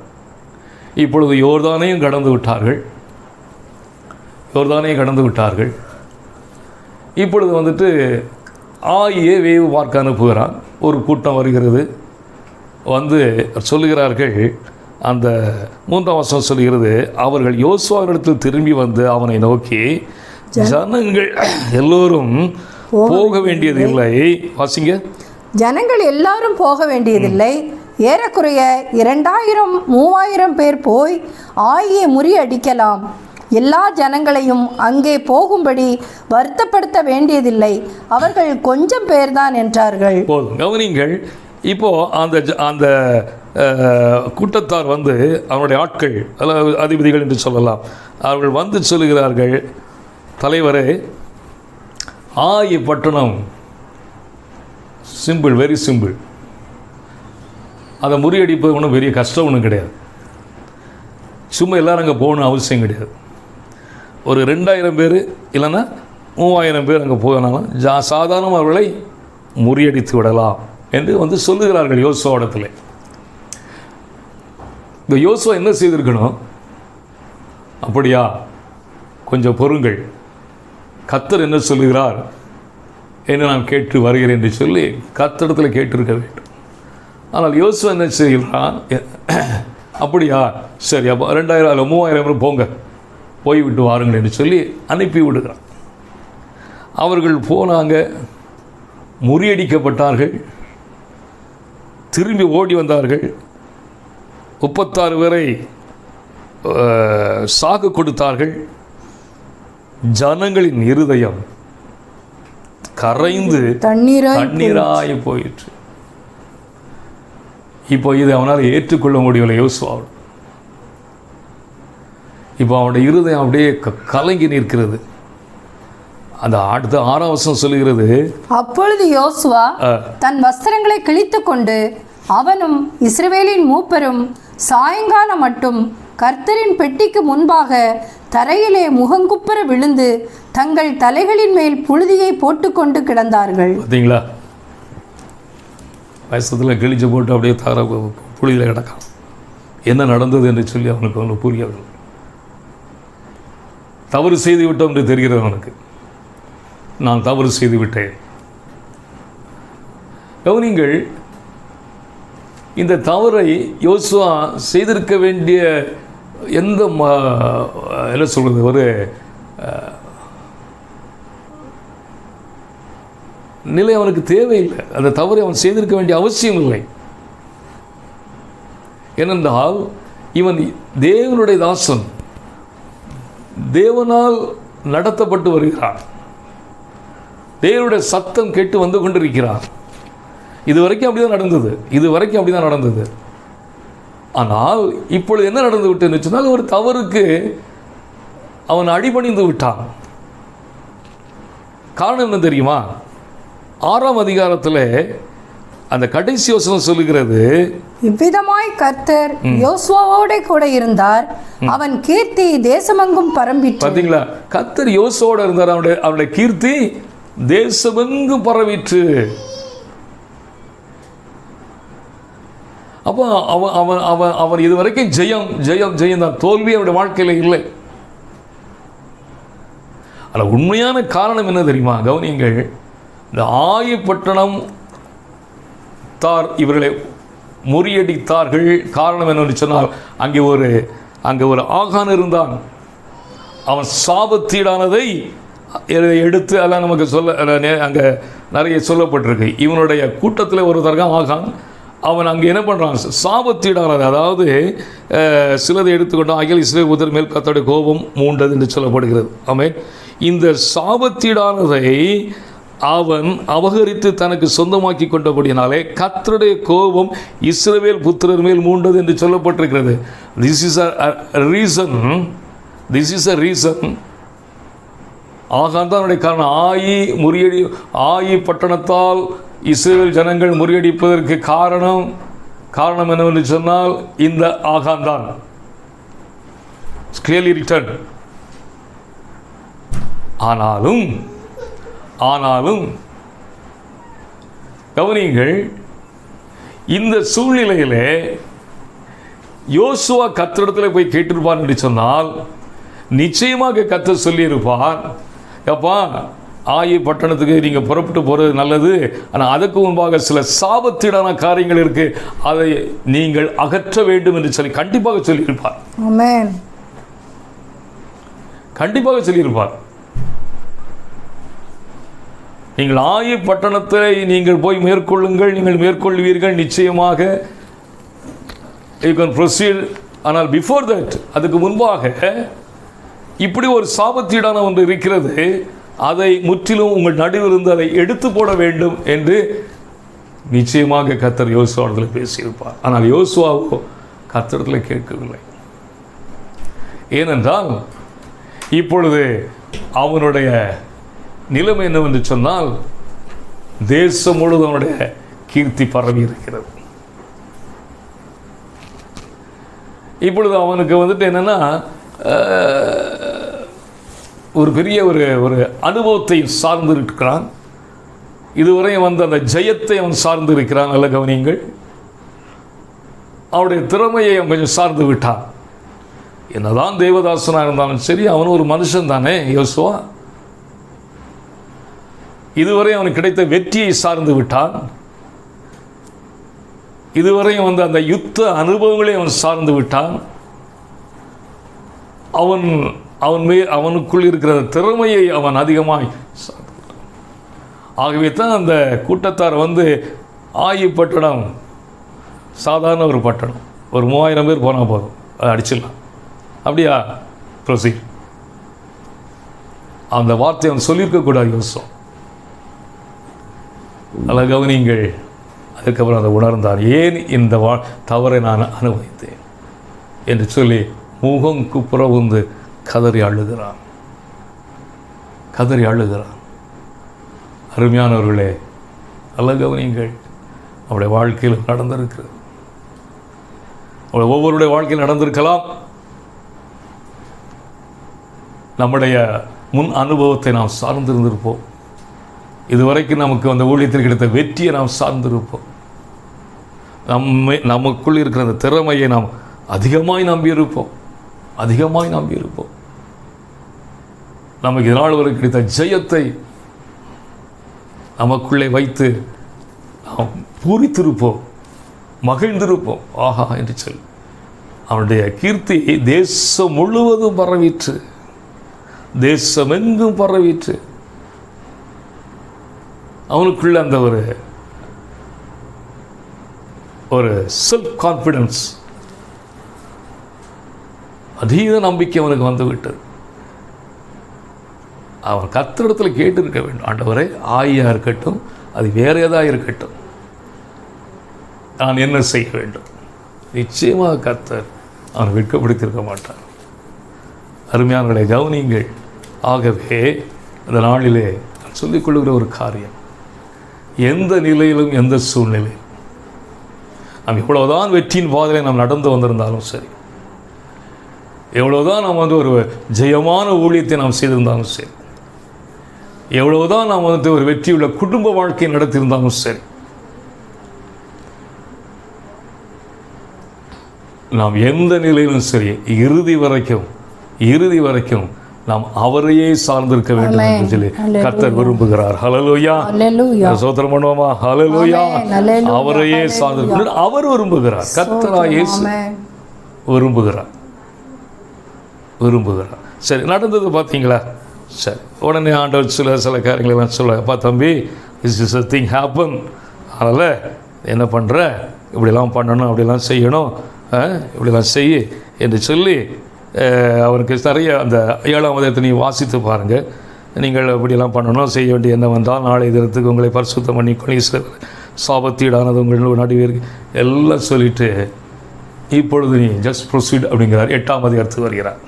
இப்பொழுது யோர்தானையும் கடந்து விட்டார்கள். இப்பொழுது வந்துட்டு ஆயியே வேவு பார்க்க அனுப்புகிறான். ஒரு கூட்டம் வருகிறது. வந்து சொல்லுகிறார்கள், அந்த 3ஆம் வசனம் சொல்லுகிறது, அவர்கள் யோசுவாவிடத்தில் திரும்பி வந்து அவனை நோக்கி, ஜனங்கள் எல்லோரும் போக வேண்டியதில்லை. வாசிங்க. ஜனங்கள் எல்லாரும் போக வேண்டியதில்லை. ஏறக்குறைய 2000-3000 பேர் போய் ஆயியை முறியடிக்கலாம். எல்லா ஜனங்களையும் அங்கே போகும்படி வருத்தப்படுத்த வேண்டியதில்லை. அவர்கள் கொஞ்சம் பேர்தான் என்றார்கள். போதும். கவனிங்கள். இப்போ அந்த கூட்டத்தார் வந்து அவனுடைய ஆட்கள், அல்லது அதிபதிகள் என்று சொல்லலாம், அவர்கள் வந்து சொல்லுகிறார்கள், தலைவரே, ஆயி பட்டணம் சிம்பிள், வெரி சிம்பிள். அதை முறியடிப்பது ஒன்றும் பெரிய கஷ்டம் ஒன்றும் கிடையாது. சும்மா எல்லோரும் அங்கே போகணும் அவசியம் கிடையாது. ஒரு 2000 பேர் இல்லைன்னா 3000 பேர் அங்கே போனாலும் சாதாரண அவர்களை முறியடித்து விடலாம் என்று வந்து சொல்லுகிறார்கள் யோசுவாவிடத்தில். இந்த யோசுவா என்ன செய்திருக்கணும்? அப்படியா, கொஞ்சம் பொறுங்கள், கர்த்தர் என்ன சொல்லுகிறார் என்று நான் கேட்டு வருகிறேன் என்று சொல்லி கர்த்தரிடத்தில் கேட்டிருக்க வேண்டும். ஆனால் யோசுவா என்ன செய்கிறான்? அப்படியா, சரி, அப்போ 2000-3000 போங்க, போய்விட்டு வாருங்கள் என்று சொல்லி அனுப்பி விடுகிறான். அவர்கள் போனாங்க, முறியடிக்கப்பட்டார்கள், திரும்பி ஓடி வந்தார்கள். 36 பேரை சாக்கு கொடுத்தார்கள். ஜனங்களின் இருதயம் கரைந்து தண்ணீராய் போயிற்று. இப்போ இதை அவனால் ஏற்றுக்கொள்ள முடியவில்லை யோசுவாவோடு. இப்போ அவனுடைய இருதயம் அப்படியே கலங்கி நிற்கிறது. அந்த அடுத்த 6ஆம் வசனம் சொல்லுகிறது, அப்பொழுது யோசுவா தன் வஸ்திரங்களை கிழித்து கொண்டு அவனும் இஸ்ரவேலின் மூப்பரும் சாயங்காலம் மட்டும் கர்த்தரின் பெட்டிக்கு முன்பாக தரையிலே முகங்குப்புற விழுந்து தங்கள் தலைகளின் மேல் புழுதியை போட்டுக்கொண்டு கிடந்தார்கள். பார்த்தீங்களா, வயசத்தில் கிழிச்சு போட்டு அப்படியே புழுதியில் கிடக்கான். என்ன நடந்தது என்று சொல்லி அவனுக்கு புரியவில்லை. தவறு செய்து விட்டோம் என்று தெரிகிறது அவனுக்கு. நான் தவறு செய்து விட்டேன். கவனிங்கள், இந்த தவறை யோசுவா செய்திருக்க வேண்டிய எந்த என்ன சொல்கிறது, ஒரு நிலை அவனுக்கு தேவையில்லை. அந்த தவறை அவன் செய்திருக்க வேண்டிய அவசியம் இல்லை. ஏனென்றால் இவன் தேவனுடைய தாசன், தேவனால் நடத்தப்பட்டு வருகிறான், தேவனுடைய சத்தம் கேட்டு வந்து கொண்டிருக்கிறான். இதுவரைக்கும் அப்படிதான் நடந்தது. ஆனால் இப்பொழுது என்ன நடந்து விட்டுன்னு சொன்னால், ஒரு தவறுக்கு அவன் அடிபணிந்து விட்டான். காரணம் என்ன தெரியுமா? 6ஆம் அதிகாரத்தில் அந்த கடைசி வசனம் சொல்லுகிறது, இவ்விதமாய் கர்த்தர் யோசுவாவோட கூட இருந்தார், அவன் கீர்த்தி தேசமெங்கும் பரம்பிற்று. பார்த்தீங்களா, கர்த்தர் யோசுவாவோட இருந்தார், அவனுடைய கீர்த்தி தேசமெங்கும் பரவிற்று. அப்போ அவன் இதுவரைக்கும் ஜெயம் தான், தோல்வி அவனுடைய வாழ்க்கையில் இல்லை. அதில் உண்மையான காரணம் என்ன தெரியுமா? கவனியங்கள், இந்த ஆயி பட்டணம் இவர்களை முறியடித்தார்கள். காரணம் என்னன்னு சொன்னால், அங்கே ஒரு ஆகான் இருந்தான். அவன் சாபத்தீடானதை எடுத்து எல்லாம் நமக்கு அங்கே நிறைய சொல்லப்பட்டிருக்கு. இவனுடைய கூட்டத்தில் ஒருத்தர் ஆகான். அவன் அங்கே என்ன பண்ணுறான்? சாபத்தீடானது, அதாவது சிலதை எடுத்துக்கொண்டான். அகில இஸ்ரவேல் புத்திரர் மேல் கர்த்தருடைய கோபம் மூண்டது என்று சொல்லப்படுகிறது. ஆமென். இந்த சாபத்தீடானதை அவன் அபகரித்து தனக்கு சொந்தமாக்கி கொண்டபடினாலே கர்த்தருடைய கோபம் இஸ்ரவேல் புத்திரர் மேல் மூண்டது என்று சொல்லப்பட்டிருக்கிறது. This is a reason. Achan தான் அவனுடைய காரணம். ஆயி பட்டணத்தால் இஸ்ரவேல் ஜனங்கள் முறியடிப்பதற்கு காரணம் என்னவென்று சொன்னால், இந்த ஆகான் தான். Clearly written. ஆனாலும் கவனியுங்கள், இந்த சூழ்நிலையிலே யோசுவா கர்த்தரிடத்தில் போய் கேட்டிருப்பான் என்று சொன்னால், நிச்சயமாக கர்த்தர் சொல்லியிருப்பார், அப்பா ஆயி பட்டணத்துக்கு நீங்கள் புறப்பட்டு போகிறது நல்லது, ஆனால் அதுக்கு முன்பாக சில சாபத்தீடான காரியங்கள் இருக்கு, அதை நீங்கள் அகற்ற வேண்டும் என்று சொல்லி கண்டிப்பாக சொல்லியிருப்பார். ஆமென். கண்டிப்பாக சொல்லியிருப்பார். நீங்கள் ஆயி பட்டணத்தை நீங்கள் போய் மேற்கொள்ளுங்கள், நீங்கள் மேற்கொள்வீர்கள், நிச்சயமாக யூ கேன் ப்ரொசீட். ஆனால் பிஃபோர் தட், அதுக்கு முன்பாக இப்படி ஒரு சாபத்தீடான ஒன்று இருக்கிறது, அதை முற்றிலும் உங்கள் நடுவிலிருந்து அதை எடுத்து போட வேண்டும் என்று நிச்சயமாக கர்த்தர் யோசுவாவிடத்தில் பேசியிருப்பார். ஆனால் யோசுவாவோ கர்த்தரிடத்தில் கேட்கவில்லை. ஏனென்றால் இப்பொழுது அவனுடைய நிலைமை என்னவென்று சொன்னால், தேசம் முழுவதும் அவனுடைய கீர்த்தி பரவி இருக்கிறது. இப்பொழுது அவனுக்கு என்னன்னா, ஒரு பெரிய ஒரு அனுபவத்தை சார்ந்து இருக்கிறான். இதுவரை அந்த ஜெயத்தை அவன் சார்ந்து இருக்கிறான். நல்ல கவனியுங்கள், அவனுடைய திறமையை அவன் கொஞ்சம் சார்ந்து விட்டான். என்னதான் தேவதாசனாக இருந்தாலும் சரி, அவன் ஒரு மனுஷன் தானே யோசுவா. இதுவரை அவனுக்கு கிடைத்த வெற்றியை சார்ந்து விட்டான். இதுவரையும் அந்த யுத்த அனுபவங்களை அவன் சார்ந்து விட்டான். அவனுக்குள் இருக்கிற திறமையை அவன் அதிகமாய் சார்ந்து விட்டான். ஆகவே தான் அந்த கூட்டத்தார் ஆயி பட்டணம் சாதாரண ஒரு பட்டணம், ஒரு 3000 பேர் போனால் போதும், அதை அடிச்சிடலாம். அப்படியா? ப்ரொசீட். அந்த வார்த்தையை அவன் சொல்லியிருக்கக்கூடாது யோசுவா. நல்ல கவனிங்கள். அதுக்கப்புறம் அதை உணர்ந்தான். ஏன் இந்த தவறை நான் அனுபவித்தேன் என்று சொல்லி முகம் குப்புற வந்து கதறி அழுகிறான். கதறி அழுகிறான். அருமையானவர்களே, நல்ல கவனிங்கள். அவருடைய வாழ்க்கையில் நடந்திருக்கிறது. ஒவ்வொருடைய வாழ்க்கையில் நடந்திருக்கலாம். நம்முடைய முன் அனுபவத்தை நாம் சார்ந்திருந்திருப்போம். இதுவரைக்கும் நமக்கு அந்த ஊழியத்தில் கிடைத்த வெற்றியை நாம் சார்ந்திருப்போம். நமக்குள் இருக்கிற அந்த திறமையை நாம் அதிகமாய் நம்பியிருப்போம். நமக்கு இதனால் வரை கிடைத்த ஜெயத்தை நமக்குள்ளே வைத்து நாம் பூரித்திருப்போம், மகிழ்ந்திருப்போம். ஆஹா என்று சொல். அவனுடைய கீர்த்தி தேசம் முழுவதும் பரவிற்று, தேசமெங்கும் பரவிற்று. அவனுக்குள்ள அந்த ஒரு செல்ஃப் கான்ஃபிடன்ஸ், அதீத நம்பிக்கை அவனுக்கு வந்துவிட்டது. அவன் கர்த்தரிடத்தில் கேட்டு இருக்க வேண்டும், ஆண்டவரே, ஆவியாக இருக்கட்டும், அது வேற ஏதாக இருக்கட்டும், நான் என்ன செய்ய வேண்டும்? நிச்சயமாக கர்த்தர் அவனை வெட்கப்படுத்தியிருக்க மாட்டான். அருமையானவர்களை கவனியுங்கள். ஆகவே இந்த நாளிலே நான் சொல்லிக்கொள்கிற ஒரு காரியம், எந்த நிலையிலும் எந்த சூழ்நிலையிலும் நாம் எவ்வளவுதான் வெற்றியின் பாதையில் நாம் நடந்து வந்திருந்தாலும் சரி, எவ்வளவுதான் நாம் ஒரு ஜெயமான ஊழியத்தை நாம் செய்திருந்தாலும் சரி, எவ்வளவுதான் நாம் ஒரு வெற்றியுள்ள குடும்ப வாழ்க்கையை நடத்தியிருந்தாலும் சரி, நாம் எந்த நிலையிலும் சரி இறுதி வரைக்கும் நாம் அவரையே சார்ந்திருக்க வேண்டும் என்று சொல்லி கர்த்தர் விரும்புகிறார். ஹல்லேலூயா, ஸ்தோத்திரம் பண்ணுவோமா? ஹல்லேலூயா. அவரையே சார்ந்திருக்க அவர் விரும்புகிறார். கர்த்தராகிய இயேசு விரும்புகிறார். சரி, நடந்தது பார்த்தீங்களா? சரி, உடனே ஆண்டவர் சில காரியங்களெல்லாம் சொல்ல, தம்பி, this is a thing happen, அதனால் என்ன பண்ணுற, இப்படிலாம் பண்ணணும், அப்படிலாம் செய்யணும், இப்படிலாம் செய் என்று சொல்லி அவருக்கு நிறைய அந்த 7ஆம் அதிகாரத்தை நீங்கள் வாசித்து பாருங்கள். நீங்கள் இப்படியெல்லாம் பண்ணணும், செய்ய வேண்டிய என்ன வந்தால் நாளை தினத்துக்கு உங்களை பரிசுத்தம் பண்ணி சாபத்தீடானது உங்கள் நடுவே எல்லாம் சொல்லிவிட்டு இப்பொழுது நீ ஜஸ்ட் ப்ரொசீட் அப்படிங்கிறார். 8ஆம் அதிகாரத்துக்கு வருகிறார்.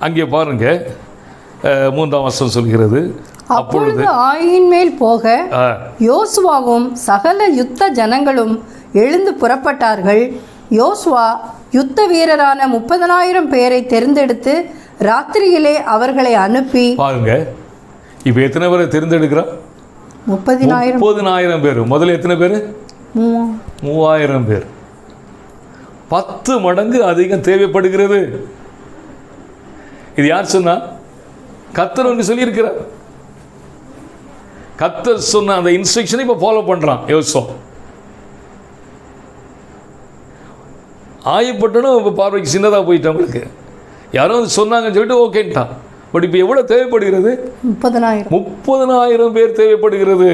அங்கே பாருங்கள், 3ஆம் வசனம் சொல்கிறது, அப்பொழுது ஆயின் மேல் போக யோசுவாவும் சகல யுத்த ஜனங்களும் எழுந்து புறப்பட்டார்கள். யோசுவா யுத்த வீரரான 30,000 பேரை தெரிந்தெடுத்து ராத்திரியிலே அவர்களை அனுப்பி, பாருங்க, இப்போ எத்தனை பேரை தெரிந்தெடுக்கிறான்? 30,000 பேர். முதல்ல எத்தனை பேர்? 3,000 பேர். 10 மடங்கு அதிகம் தேவைப்படுகிறது. இது யார் சொன்னா? கர்த்தர் ஒன்று சொல்லியிருக்கிறார். கர்த்தர் சொன்ன அந்த இன்ஸ்ட்ரக்ஷனை இப்போ ஃபாலோ பண்ணுறான் யோசுவா. ஆயப்பட்டனும் இப்போ பார்வைக்கு சின்னதாக போயிட்டவங்களுக்கு யாரும் வந்து சொன்னாங்கன்னு சொல்லிட்டு ஓகேன்ட்டான். பட் இப்போ எவ்வளோ தேவைப்படுகிறது? 30,000 பேர் தேவைப்படுகிறது.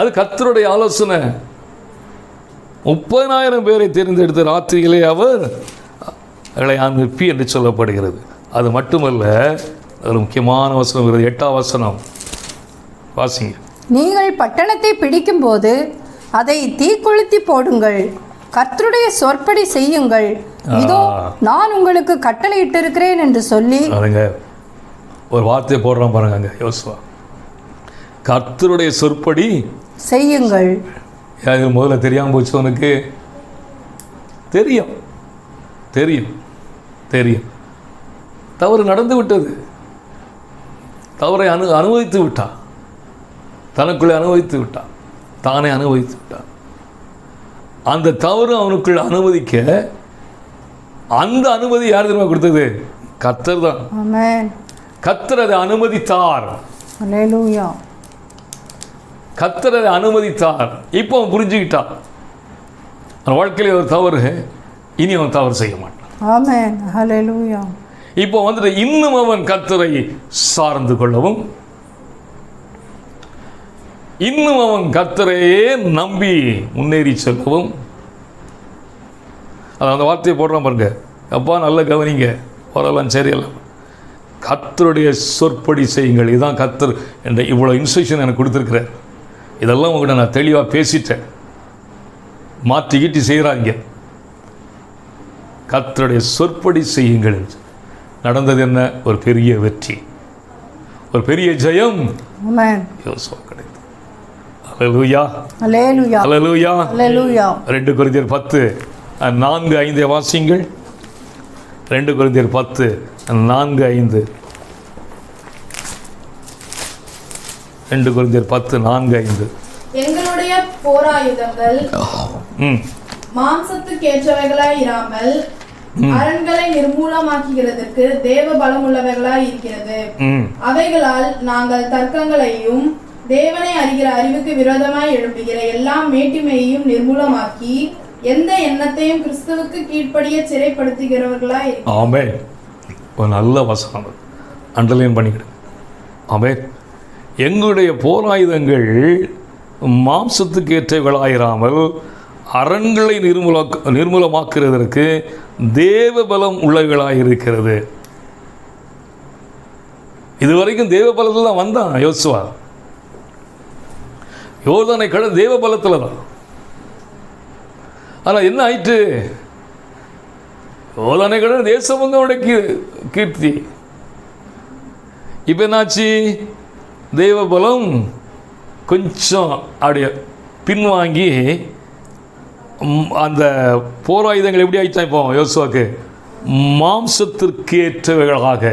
அது கர்த்தருடைய ஆலோசனை. 30,000 பேரை தேர்ந்தெடுத்து ராத்திரியிலே அவர்களை அனுப்பி என்று சொல்லப்படுகிறது. அது மட்டுமல்ல, ஒரு முக்கியமான வசனம் வருகிறது, 8ஆம் வசனம் வாசிங்க. நீங்கள் பட்டணத்தை பிடிக்கும்போது அதை தீக்குளுத்தி போடுங்கள், கர்த்தருடைய சொற்படி செய்யுங்கள், இதோ நான் உங்களுக்கு கட்டளையிட்டு இருக்கிறேன் என்று சொல்லி, ஒரு வார்த்தையை போடுறான் பாருங்க அங்க யோசுவா, கர்த்தருடைய சொற்படி செய்யுங்கள். முதல்ல தெரியாம போச்சு உனக்கு? தெரியும் தெரியும் தெரியும். தவறு நடந்து விட்டது. தவறை அனுபவித்து விட்டான். தனக்குள்ளே அனுபவித்து விட்டான். தானே அனுபவித்து விட்டான். அந்த தவறு அவனுக்குள்ள அனுமதிக்க அந்த அனுமதி யார் தெரியுமா கொடுத்தது? கர்த்தர் தான். ஆமென். கர்த்தர் அதை அனுமதித்தார். ஹல்லேலூயா. கர்த்தர் அதை அனுமதித்தார். இப்போ அவன் புரிஞ்சுக்கிட்டான், அவன் வாழ்க்கையில் ஒரு தவறு, இனி அவன் தவறு செய்ய மாட்டான். ஆமென். ஹல்லேலூயா. இப்போ வந்துட்டு இன்னும் அவன் கர்த்தரை சார்ந்து கொள்ளவும், இன்னும் அவன் கர்த்தரையே நம்பி முன்னேறி செல்லவும். அந்த வார்த்தையை போடுறான் பாருங்க. அப்பா நல்ல கவனிங்க, வரலாம் சரியெல்லாம், கர்த்தருடைய சொற்படி செய்யுங்கள். இதுதான் கர்த்தர் என்ற இவ்வளோ இன்ஸ்ட்ரக்ஷன் எனக்கு கொடுத்துருக்கிறார். இதெல்லாம் உங்கள்கிட்ட நான் தெளிவாக பேசிட்டேன். மாற்றி கீட்டி செய்கிறாங்க. கர்த்தருடைய சொற்படி செய்யுங்கள். நடந்தது என்ன? ஒரு பெரிய வெற்றி, ஒரு பெரிய ஜெயம் யோசுவா கிடைத்தது. அல்லேலூயா, அல்லேலூயா, அல்லேலூயா, அல்லேலூயா. 2 கொரிந்தியர் 10:4-5 வாசிங்கள். 2 கொரிந்தியர் 10:4-5. 2 கொரிந்தியர் 10:4-5. எங்களுடைய போராயுதங்கள் மாம்சத்துக்கேற்றவைகளாய் இராமல் அரண்களை நிர்மூலமாக்குகிறதற்கு தேவ பலமுள்ளவைகளாய் இருக்கிறது. அவைகளால் நாங்கள் தர்க்கங்களையும் தேவனை அறிகிற அறிவுக்கு விரோதமாய் எழுப்புகிற எல்லா மேட்டிமையையும் நிர்மூலமாக்கி எந்த எண்ணத்தையும் கிறிஸ்துவுக்கு கீழ்ப்படிய சிறைப்படுத்துகிறவர்களாய். ஆமென். ஒரு நல்ல வசனம், அண்டர்லைன் பண்ணிக்கிடு. ஆமென். எங்களுடைய போராயுதங்கள் மாம்சத்துக்கு ஏற்றவர்களாயிராமல் அரண்களை நிர்மூலமாக்குறதற்கு தேவ பலம் உள்ளவர்களாயிருக்கிறது. இதுவரைக்கும் தேவ பலத்தில் தான் வந்தான் யோசுவா. யோர்தானை கடந்து தேவ பலத்தில் தான். ஆனால் என்ன ஆயிற்று? யோர்தானை கடந்து தேசமுங்க அவனுடைய கீர்த்தி. இப்போ என்னாச்சு? தெய்வ பலம் கொஞ்சம் அப்படியே பின்வாங்கி அந்த போராயுதங்கள் எப்படி ஆயிடுச்சா? இப்போ யோசுவாக்கு மாம்சத்திற்கேற்றவைகளாக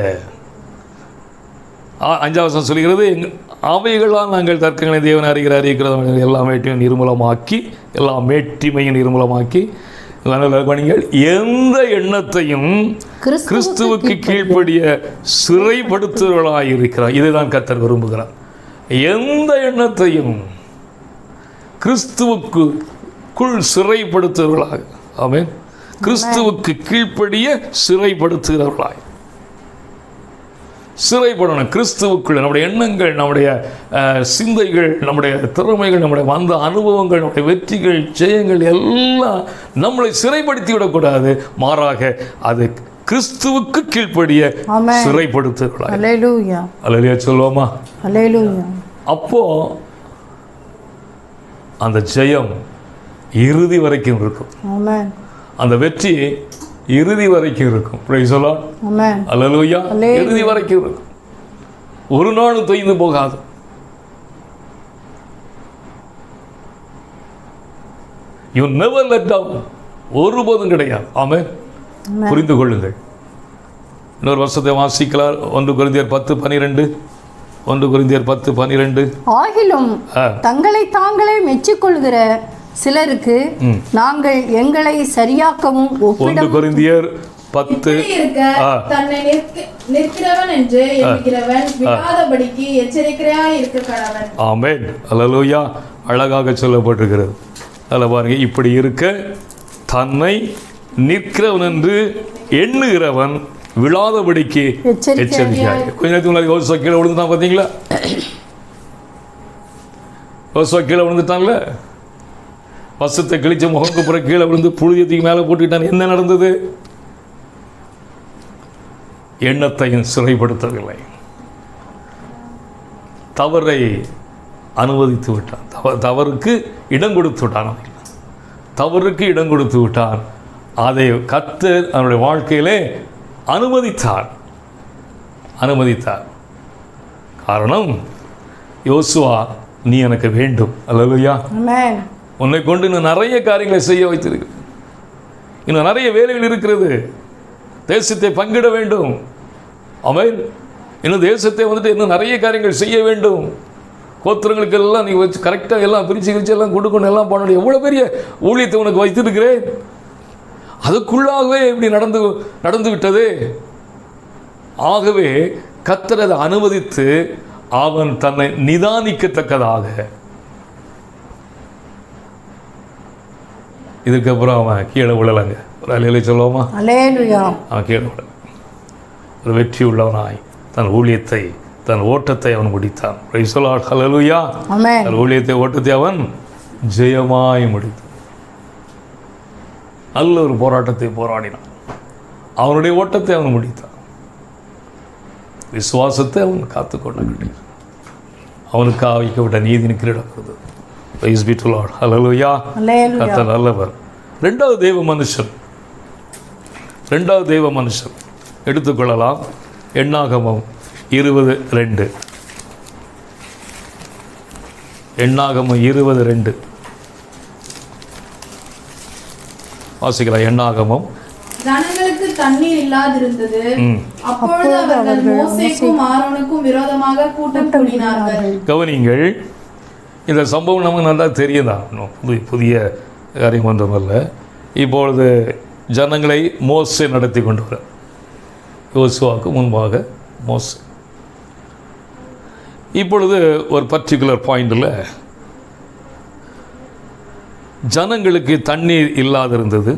5 சொல்கிறது, அவைகளால் நாங்கள் தர்க்கங்களை தேவனை அறிகிறது எல்லா மேட்டிமையும் நிர்மூலமாக்கி, எல்லா மேட்டிமையும் நிர்மூலமாக்கி நீங்கள் எந்த எண்ணத்தையும் கிறிஸ்துவுக்கு கீழ்ப்படிய சிறைப்படுத்துவர்களாயிருக்கிறார். இதுதான் கர்த்தர் விரும்புகிறார். எந்த எண்ணத்தையும் கிறிஸ்துவுக்குள் சிறைப்படுத்துவர்களாக. ஆமென். கிறிஸ்துவுக்கு கீழ்ப்படிய சிறைப்படுத்துகிறவர்களாய் சிறைப்படணும். கிறிஸ்துவுக்குள்ள நம்முடைய எண்ணங்கள், நம்முடைய சிந்தைகள், நம்முடைய திறமைகள், நம்முடைய வந்த அனுபவங்கள், நம்முடைய வெற்றிகள், ஜெயங்கள் எல்லாம் நம்மளை சிறைப்படுத்தி விடக்கூடாது. மாறாக அது கிறிஸ்துவுக்கு கீழ்ப்படிய சிறைப்படுத்துகிறார். அல்லேலூயா, அல்லேலூயா சொல்லுவோமா? அல்லேலூயா. அப்போ அந்த ஜெயம் இறுதி வரைக்கும் இருக்கும். ஆமென். அந்த வெற்றி இறுதி வரைக்கும் இருக்கும். Praise the Lord. ஆமென். அல்லேலூயா. இறுதி வரைக்கும் இருக்கும். ஒரு நாளும் தொய்ந்து போகாது. You never let down. ஒருபோதும் கிடையாது. ஆமென். புரிந்து கொள்ளுங்கள். இன்னொரு வருஷத்தை வாசிக்கலாம். 1 கொரிந்தியர் 10:12. 1 கொரிந்தியர் 10:12. ஆகிலும் தங்களை தாங்களே மெச்சிக்கொள்கிற சிலருக்கு நாங்கள் எங்களை சரியாக்கவும் 1 கொரிந்தியர் 10 தன்னை நிற்கிறவன் என்று எண்ணுகிறவன் விடாதபடிக்கு எச்சரிக்கையாய் இருக்க கடவன். ஆமென். அல்லேலூயா. அழகாக சொல்லப்பட்டிருக்கிறது. அதில் பாருங்க, இப்படி இருக்க தன்னை நிற்கிறவன் என்று எண்ணுகிறவன் விழாதபடிக்கு எச்சரிக்கையாய். கொஞ்ச நேரத்துக்கு முன்னாடி யோசுவா கீழே விழுந்துட்டான் பார்த்தீங்களா? யோசுவா கீழே விழுந்துட்டான்ல, வசத்தை கிழிச்ச முகங்கு புற கீழே விழுந்து புழுதியத்துக்கு மேலே போட்டுக்கிட்டான். என்ன நடந்தது? எண்ணத்தையும் சிறைப்படுத்தவில்லை. தவறை அனுமதித்து விட்டான். தவறுக்கு இடம் கொடுத்து விட்டான். தவறுக்கு இடம் கொடுத்து விட்டான். அதை கர்த்தர் அவனுடைய வாழ்க்கையிலே அனுமதித்தார். காரணம், யோசுவா நீ எனக்கு வேண்டும். அல்லேலூயா. உன்னை கொண்டு இன்னும் நிறைய காரியங்களை செய்ய வைத்திருக்கு. இன்னும் நிறைய வேலைகள் இருக்கிறது. தேசத்தை பங்கிட வேண்டும். ஆமென். இன்னும் தேசத்தை இன்னும் நிறைய காரியங்கள் செய்ய வேண்டும். கோத்திரங்களுக்கு எல்லாம் நீ வச்சு கரெக்டாக எல்லாம் பிரித்து எல்லாம் கொடுக்கணும், எல்லாம் பண்ணணும். எவ்வளோ பெரிய ஊழியத்தை உனக்கு வைத்திருக்கிறேன். அதுக்குள்ளாகவே இப்படி நடந்து விட்டது. ஆகவே கர்த்தர் அதை அனுமதித்து அவன் தன்னை நிதானிக்கத்தக்கதாக. இதுக்கப்புறம் அவன் கீழே விழலைங்க. ஒரு அல்லேலூயா சொல்லுவோமா? அல்லேலூயா. அவன் கீழே விழ ஒரு வெற்றி உள்ளவனாய் தன் ஊழியத்தை, தன் ஓட்டத்தை அவன் முடித்தான். Price the Lord. அல்லேலூயா. ஆமென். தன் ஊழியத்தை, ஓட்டத்தை அவன் ஜெயமாய் முடித்தான். நல்ல ஒரு போராட்டத்தை போராடினான். அவனுடைய ஓட்டத்தை அவன் முடித்தான். விசுவாசத்தை அவன் காத்துக்கொள்ள அவனுக்காக வைக்கப்பட்ட நீதியின் கிரீடம் வருது. Praise be to Lord. அல்லேலூயா. கர்த்தர் நல்லவர். 2வது தேவ மனுஷன் ரெண்டாவது தெய்வ மனுஷன் எடுத்துக்கொள்ளலாம். எண்ணாகமம் 20:2. எண்ணாகமம் 20:2 வாசிக்கலாம். எண்ணாகமம். ஜனங்களுக்கு தண்ணீர் இல்லாதிருந்தது. அப்பொழுது அவர்கள் மோசேக்கும் ஆரோனுக்கும் விரோதமாக கூட்டம் கூடினார்கள். கவனிங்கள், இந்த சம்பவம் நமக்கு நல்லா தெரியுதான், புதிய காரியம் ஒன்றுமல்ல. இப்பொழுது ஜனங்களை மோசே நடத்தி கொண்டு வர, யோசுவாவுக்கு முன்பாக மோசே. இப்பொழுது ஒரு பர்டிகுலர் பாயிண்டில் ஜனங்களுக்கு தண்ணீர் இல்லாதிருந்தது.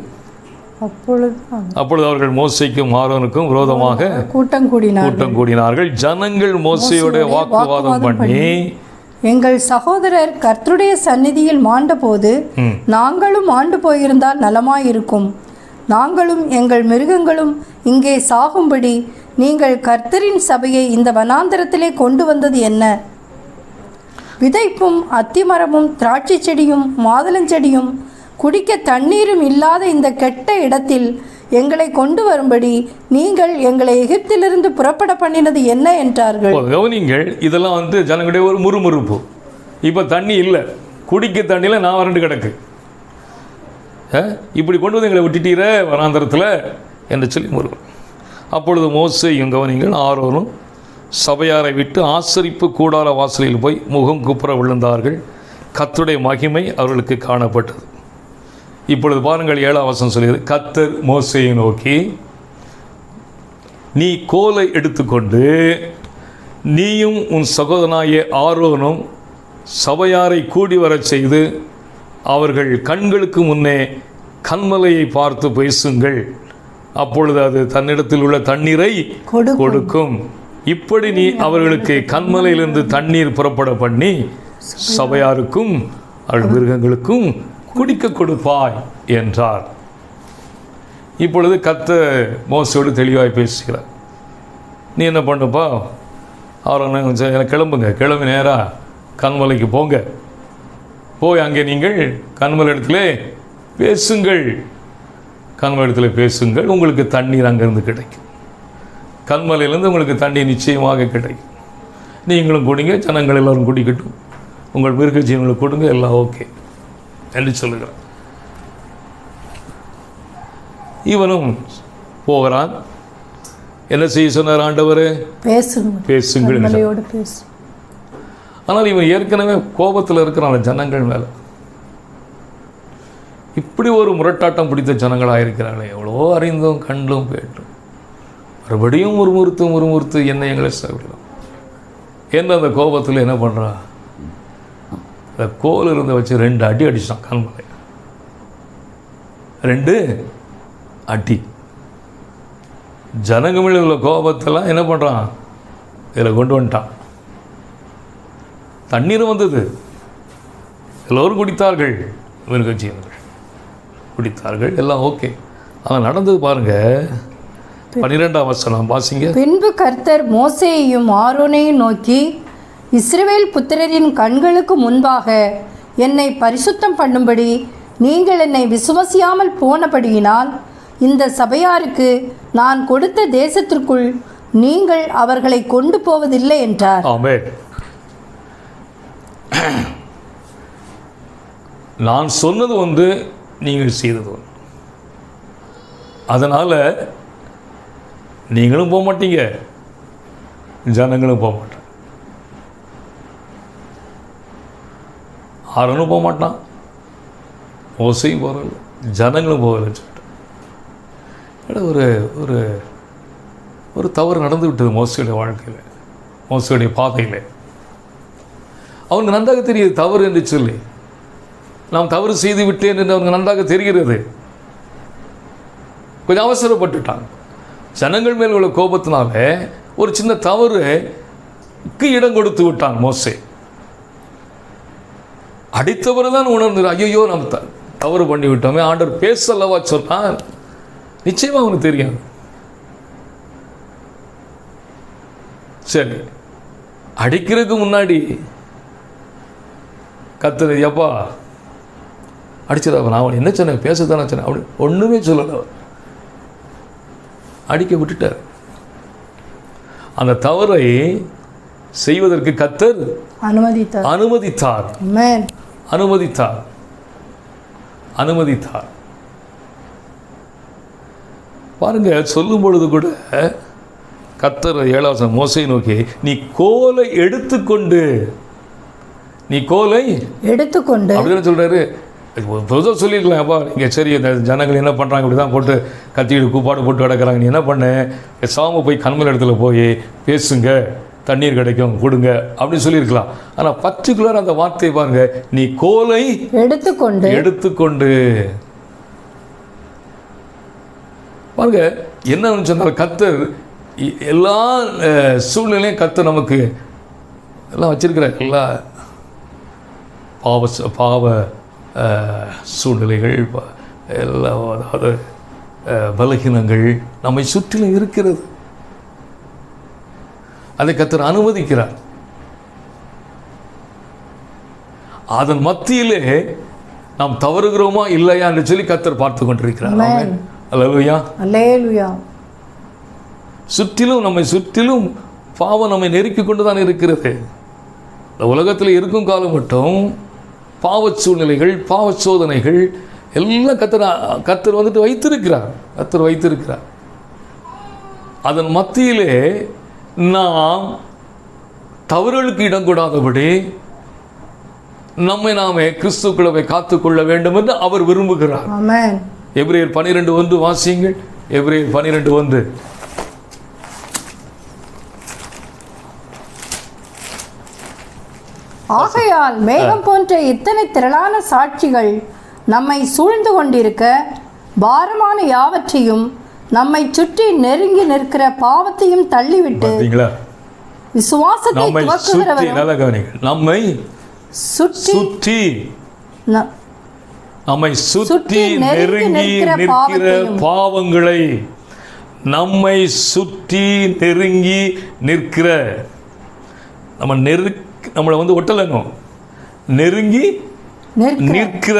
அப்பொழுது அவர்கள் மோசேக்கும் ஆரோனுக்கும் விரோதமாக கூட்டம் கூடினார்கள். ஜனங்கள் மோசேயோட வாக்குவாதம் பண்ணி, எங்கள் சகோதரர் கர்த்தருடைய சந்நிதியில் மாண்டபோது நாங்களும் மாண்டு போயிருந்தால் நலமாயிருக்கும். நாங்களும் எங்கள் மிருகங்களும் இங்கே சாகும்படி நீங்கள் கர்த்தரின் சபையை இந்த வனாந்தரத்திலே கொண்டு வந்தது என்ன? விதைப்பும் அத்திமரமும் திராட்சை செடியும் மாதுளஞ்செடியும் குடிக்க தண்ணீரும் இல்லாத இந்த கெட்ட இடத்தில் எங்களை கொண்டு வரும்படி நீங்கள் எங்களை எகிப்திலிருந்து புறப்பட பண்ணினது என்ன என்றார்கள். கவனிங்கள், இதெல்லாம் ஜனங்களுடைய ஒரு முறுமுறுப்பு. இப்போ தண்ணி இல்லை, குடிக்க தண்ணியில் நான் வறண்டு கிடக்கு, இப்படி கொண்டு வந்து எங்களை விட்டுட்டீர வனாந்தரத்தில் என்று சொல்லி முருகன். அப்பொழுது மோசேயும் கவனிங்கள் ஆரோனும் சபையாரை விட்டு ஆசரிப்பு கூடார வாசலில் போய் முகம் குப்புற விழுந்தார்கள். கர்த்தருடைய மகிமை அவர்களுக்கு காணப்பட்டது. இப்பொழுது பாருங்கள், 7ஆம் வசனம் சொல்கிறது, கர்த்தர் மோசேயை நோக்கி, நீ கோலை எடுத்துக்கொண்டு நீயும் உன் சகோதரனாகிய ஆரோனும் சபையாரை கூடி வரச் செய்து அவர்கள் கண்களுக்கு முன்னே கன்மலையை பார்த்து பேசுங்கள். அப்பொழுது அது தன்னிடத்தில் உள்ள தண்ணீரை கொடுக்கும். இப்படி நீ அவர்களுக்கு கன்மலையிலிருந்து தண்ணீர் புறப்பட பண்ணி சபையாருக்கும் அவர்கள் மிருகங்களுக்கும் குடிக்க கொடுப்பாய் என்றார். இப்பொழுது கர்த்தர் மோசேயோடு தெளிவாய் பேசுகிறார். நீ என்ன பண்ணுப்பா, அவரை கிளம்புங்க, கிளம்பி நேராக கன்மலைக்கு போங்க, போய் அங்கே நீங்கள் கன்மலை இடத்துல பேசுங்கள், கன்மலை இடத்துல பேசுங்கள், உங்களுக்கு தண்ணீர் அங்கேருந்து கிடைக்கும், கன்மலையிலேருந்து உங்களுக்கு தண்ணீர் நிச்சயமாக கிடைக்கும், நீங்களும் குடிங்க, ஜனங்கள் எல்லோரும் குடிக்கட்டும், உங்கள் மிருக ஜீவங்களுக்கு கொடுங்க, எல்லாம் ஓகே என்று சொல்லுகிறார். இவனும் போகிறான். என்ன செய்ய சொன்னார் ஆண்டவர்? பேசுங்கள். ஆனால் இவன் ஏற்கனவே கோபத்தில் இருக்கிறான் ஜனங்கள் மேலே. இப்படி ஒரு முரட்டாட்டம் பிடித்த ஜனங்களாக இருக்கிறாங்களே, எவ்வளோ அறிந்தும் கண்டும் கேட்டும் மறுபடியும் முறுமுறுத்து என்ன எங்களை சாப்பிடலாம் என்ன அந்த கோபத்தில் என்ன பண்ணுறான்? அந்த கோல் இருந்த வச்சு 2 அடி அடிச்சான் கண்மலை. 2 அடி. ஜனங்க மேலே உள்ள கோபத்தெல்லாம் என்ன பண்ணுறான்? இதில் கொண்டு வந்துட்டான். தண்ணீர் வந்தது, எல்லோரும் குடித்தார்கள், மிருகஜீவன்கள் குடித்தார்கள், எல்லாம் ஓகே. ஆனால் நடந்தது பாருங்க, 12ஆம் வசனம் வாசிங்க. பின்பு கர்த்தர் மோசேயையும் ஆரோனையும் நோக்கி, இஸ்ரவேல் புத்திரரின் கண்களுக்கு முன்பாக என்னை பரிசுத்தம் பண்ணும்படி நீங்கள் என்னை விசுவசியாமல் போனபடியினால் இந்த சபையாருக்கு நான் கொடுத்த தேசத்திற்குள் நீங்கள் அவர்களை கொண்டு போவதில்லை என்றார். ஆமென். நான் சொன்னது ஒன்று, நீங்கள் செய்தது ஒன்று. அதனால் நீங்களும் போக மாட்டீங்க, ஜனங்களும் போக மாட்டாங்க. ஆரோனும் போக மாட்டான், மோசேயும் போகல, ஜனங்களும் போகலன்னு சொல்லிட்டு ஒரு ஒரு ஒரு தவறு நடந்து விட்டது மோசேயுடைய வாழ்க்கையில், மோசேயுடைய பாதையில். அவனுக்கு நன்றாக தெரியுது தவறு என்று சொல்லி, நாம் தவறு செய்து விட்டேன் என்று அவனுக்கு நன்றாக தெரிகிறது. கொஞ்சம் அவசரப்பட்டுட்டான். ஜனங்கள் மேல் உள்ள கோபத்தினால ஒரு சின்ன தவறுக்கு இடம் கொடுத்து விட்டான் மோசே. அடித்தவர் தான் உணர்ந்து, ஐயோ நம்ம தவறு பண்ணி விட்டோமே, ஆண்டவர் பேசல்லவா சொன்னான். நிச்சயமா அவனுக்கு தெரியாது. சரி, அடிக்கிறதுக்கு முன்னாடி கத்துறது, எப்பா அடிச்சிட, நான் என்ன சொன்னேன், பேசத்தானே சொன்னேன், அப்படி ஒன்றுமே சொல்லலை. அடிக்க விட்டுட்டார். அந்த தவறை செய்வதற்கு கர்த்தர் அனுமதித்தார். பாருங்க, சொல்லும் பொழுது கூட கர்த்தர் 7 மோசையை நோக்கி நீ கோலை எடுத்துக்கொண்டு அப்படின்னு சொல்றாரு. பொதுவாக சொல்லியிருக்கலாம், அப்பா நீங்கள் சரி இந்த ஜனங்கள் என்ன பண்ணுறாங்க, இப்படி தான் போட்டு கத்திட்டு கூப்பாடு போட்டு கிடக்கிறாங்க, நீ என்ன பண்ண, சாம போய் கண்மல் இடத்துல போய் பேசுங்க, தண்ணீர் கிடைக்கும் கொடுங்க அப்படின்னு சொல்லியிருக்கலாம். ஆனால் பர்டிகுலர் அந்த வார்த்தை பாருங்க, நீ கோலை எடுத்துக்கொண்டு பாருங்க. என்னன்னு சொன்னால் கர்த்தர் எல்லா சூழ்நிலையும் கர்த்தர் நமக்கு எல்லாம் வச்சிருக்கிறார். எல்லா பாவ சூழ்நிலைகள் எல்லா, அதாவது பலகீனங்கள் நம்மை சுற்றிலும் இருக்கிறது. அதை கர்த்தர் அனுமதிக்கிறார். அதன் மத்தியிலே நாம் தவறுகிறோமா இல்லையா என்று சொல்லி கர்த்தர் பார்த்து கொண்டிருக்கிறார். அல்லேலூயா. சுற்றிலும் நம்மை சுற்றிலும் பாவம் நம்மை நெருக்கி கொண்டு தான் இருக்கிறது. இந்த உலகத்தில் இருக்கும் காலம் மட்டும் பாவ சூழ்நிலைகள், பாவ சோதனைகள் எல்லாம் கர்த்தர் வந்துட்டு வைத்திருக்கிறார். அதன் மத்தியிலே நாம் தவறுகளுக்கு இடம் கூடாதபடி நம்மை நாமே கிறிஸ்துக்குள்ளவை காத்துக்கொள்ள வேண்டும் என்று அவர் விரும்புகிறார். எபிரேயர் 12:1 வாசியுங்கள். எபிரேயர் 12:1. ஆகையால் மேகம் போன்ற இத்தனை திரளான சாட்சிகள் நம்மை சூழ்ந்து கொண்டிருக்க, பாரமான யாவற்றையும் நம்மை சுற்றி நெருங்கி நிற்கிற பாவத்தையும் தள்ளிவிட்டு விசுவாசத்தை நம்மை சுற்றி நெருங்கி நிற்கிற பாவங்களை, நம்மை சுற்றி நெருங்கி நிற்கிற, நம்மளை வந்து ஒட்டலனும் நெருங்கி நிற்கிற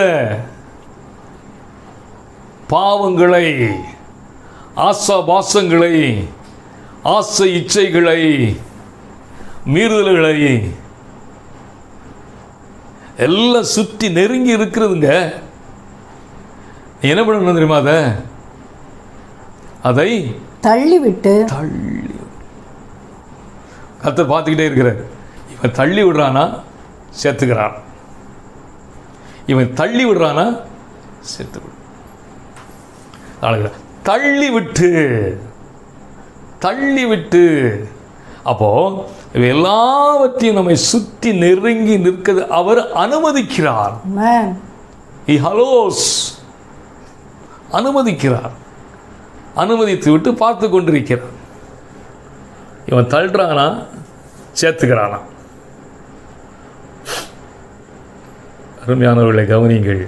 பாவங்களை, ஆசாபாசங்களை, ஆசை இச்சைகளை, மீறுதல்களை எல்லாம் சுற்றி நெருங்கி இருக்கிறதுங்க. என்ன பண்ணணும் தெரியுமா? அதை தள்ளி கர்த்தர் பார்த்துக்கிட்டே இருக்கிறார். இவன் தள்ளி விடுறானா சேர்த்துக்கிறான், இவன் தள்ளி விடுறானா சேர்த்து விடு. தள்ளி விட்டு அப்போ எல்லாவற்றையும் நம்மை சுற்றி நெருங்கி நிற்கிறது அவர் அனுமதிக்கிறார். அனுமதித்து விட்டு பார்த்து கொண்டிருக்கிறார். இவன் தள்ளுறானா சேர்த்துக்கிறானா? அருமையானவர்களை கவனிங்கள்.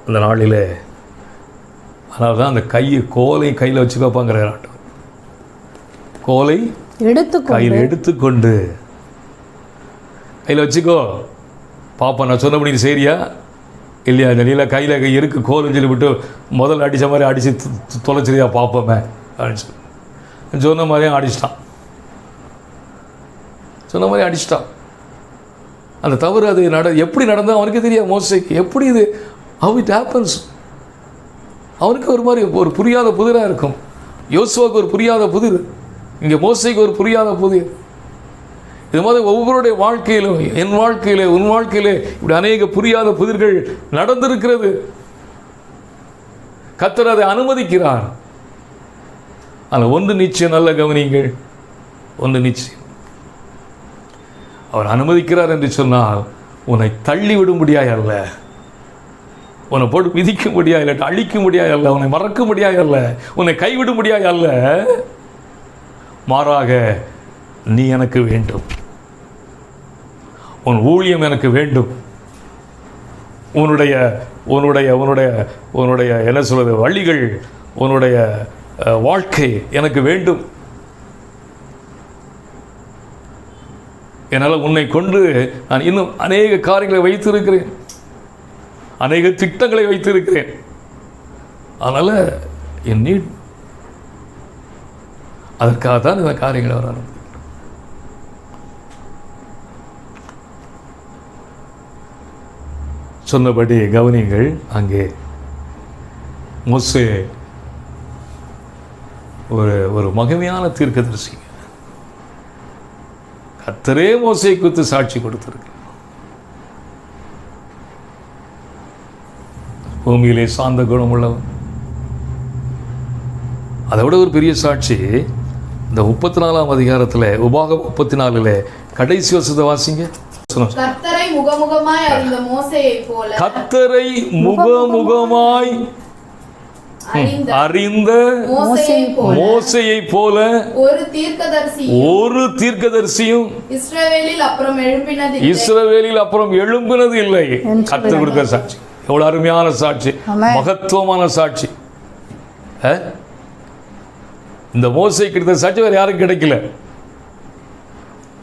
அந்த நாளில் அதனால தான் அந்த கோலை கையில் வச்சுக்கோப்பாங்கிறார். கோலை கையில் எடுத்துக்கொண்டு கையில் வச்சுக்கோ பாப்பா, நான் சொன்னபடி சரியா இல்லையா? இந்த நீல கையில் இருக்கு கோல்னு சொல்லி விட்டு முதல்ல அடித்த மாதிரி அடித்து தொலைச்சிரியா பார்ப்போமே அப்படின்னு சொன்ன மாதிரியே அடிச்சிட்டான். அந்த தவறு அது எப்படி நடந்தால் அவனுக்கு தெரியாது. மோசைக்கு எப்படி இது how it happens, அவனுக்கு ஒரு மாதிரி ஒரு புரியாத புதிராக இருக்கும். யோசுவாவுக்கு ஒரு புரியாத புதிர், இங்கே மோசைக்கு ஒரு புரியாத புதிர். இது மாதிரி ஒவ்வொருடைய வாழ்க்கையிலும், என் வாழ்க்கையிலே, உன் வாழ்க்கையிலே இப்படி அநேக புரியாத புதிர்கள் நடந்திருக்கிறது. கர்த்தர் அதை அனுமதிக்கிறார். ஆனால் ஒன்று நிச்சயம், நல்ல கவனிங்கள், ஒன்று நிச்சயம், அவர் அனுமதிக்கிறார் என்று சொன்னால் உன்னை தள்ளி விடும்படியாய் அல்ல, உன்னை போட்டு மிதிக்க முடியாது, இல்லை அழிக்க முடியாது அல்ல, உன்னை மறக்க முடியாது அல்ல, உன்னை கைவிட முடியாது அல்ல. மாறாக நீ எனக்கு வேண்டும், உன் ஊழியம் எனக்கு வேண்டும், உன்னுடைய உன்னுடைய உன்னுடைய உன்னுடைய என்ன சொல்வது வழிகள், உன்னுடைய வாழ்க்கை எனக்கு வேண்டும். என்னால் உன்னை கொண்டு நான் இன்னும் அநேக காரியங்களை வைத்திருக்கிறேன், அநேக திட்டங்களை வைத்திருக்கிறேன். அதனால் என் நீட். அதற்காக தான் இந்த காரியங்களை வர சொன்னபடி கவனிங்கள். அங்கே மோசே ஒரு மகிமையான தீர்க்கதரிசி. கர்த்தரே மோசேயை குறித்து சாட்சி கொடுத்திருக்கு. பூமியிலே சார்ந்த குணம் உள்ளவன். அதை விட ஒரு பெரிய சாட்சி இந்த 34ஆம் அதிகாரத்தில் உபாகம் 34 கடைசி வசனத்தை வாசிங்க. கர்த்தரை முகமுகமாய் அறிந்த மோசேயைப் போல, கர்த்தரை முகமுகமாய் அறிந்த மோசேயைப் போல ஒரு தீர்க்கதரிசியும் இஸ்ரவேலில் அப்புறம் எழும்பினது இல்லை. கர்த்தர் கொடுக்கிற சாட்சி எவ்வளவு அருமையான சாட்சி, மகத்துவமான சாட்சி. இந்த மோசே கிடைத்த சாட்சி வேற யாரும் கிடைக்கல.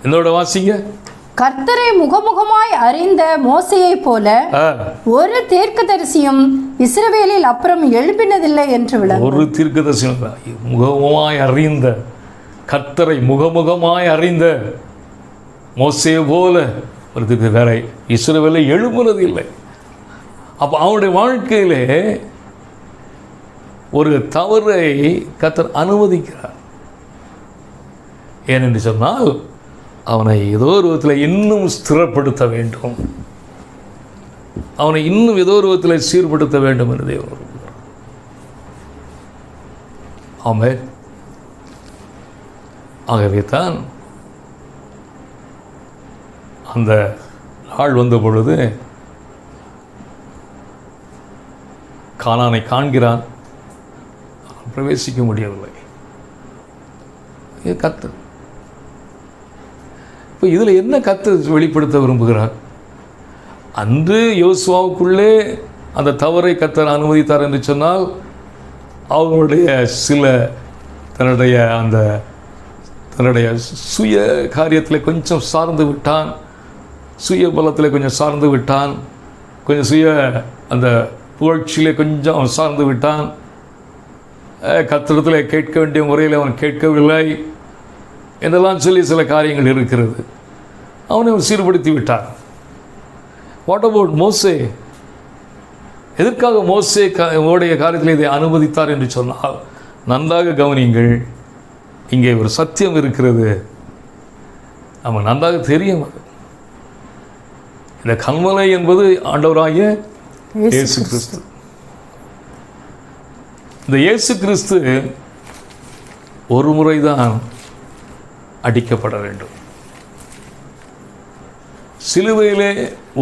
என்னோட வாசிங்க. கர்த்தரை முகமுகமாய் அறிந்த மோசேயை போல ஒரு தீர்க்கதரிசியும் இஸ்ரவேலில் அப்புறம் எழுப்பினதில்லை என்று விளங்கும். ஒரு தீர்க்கதரிசியும் முகமுகமாய் அறிந்த, கர்த்தரை முகமுகமாய் அறிந்த மோசேயை போல ஒரு தீர்க்க வேற இஸ்ரவேலில் எழுப்புனது இல்லை. அப்போ அவனுடைய வாழ்க்கையிலே ஒரு தவறை கர்த்தர் அனுமதிக்கிறார். ஏனென்று சொன்னால் அவனை ஏதோ ஒரு விதத்தில் இன்னும் ஸ்திரப்படுத்த வேண்டும், அவனை இன்னும் ஏதோ ஒரு விதத்தில் சீர்படுத்த வேண்டும் என்று தேவன் விரும்புகிறார். ஆமென். ஆகவே தான் அந்த நாள் வந்த பொழுது கானானை காண்கிறான், பிரவேசிக்க முடியவில்லை. கர்த்தர் இப்போ இதில் என்ன கர்த்தர் வெளிப்படுத்த விரும்புகிறார்? அன்று யோசுவாவுக்குள்ளே அந்த தவறை கர்த்தர் அனுமதித்தார் என்று சொன்னால் அவர்களுடைய சில தன்னுடைய சுய காரியத்தில் கொஞ்சம் சார்ந்து விட்டான், சுய பலத்தில் கொஞ்சம் சார்ந்து விட்டான், கொஞ்சம் சுய அந்த புகழ்ச்சியிலே கொஞ்சம் சார்ந்து விட்டான். கர்த்தரிடத்தில் கேட்க வேண்டிய முறையில் அவன் கேட்கவில்லை என்றெல்லாம் சொல்லி சில காரியங்கள் இருக்கிறது. அவனை சீர்படுத்தி விட்டான். வாட் அபவுட் மோசே? எதற்காக மோசே உடைய காரியத்தில் இதை அனுமதித்தார் என்று சொன்னால், நன்றாக கவனியுங்கள். இங்கே ஒரு சத்தியம் இருக்கிறது, நம்ம நன்றாக தெரியும். அது இந்த கன்மலை என்பது ஆண்டவராகிய இயேசு கிறிஸ்து. இந்த இயேசு கிறிஸ்து ஒரு முறைதான் அடிக்கப்பட வேண்டும், சிலுவையிலே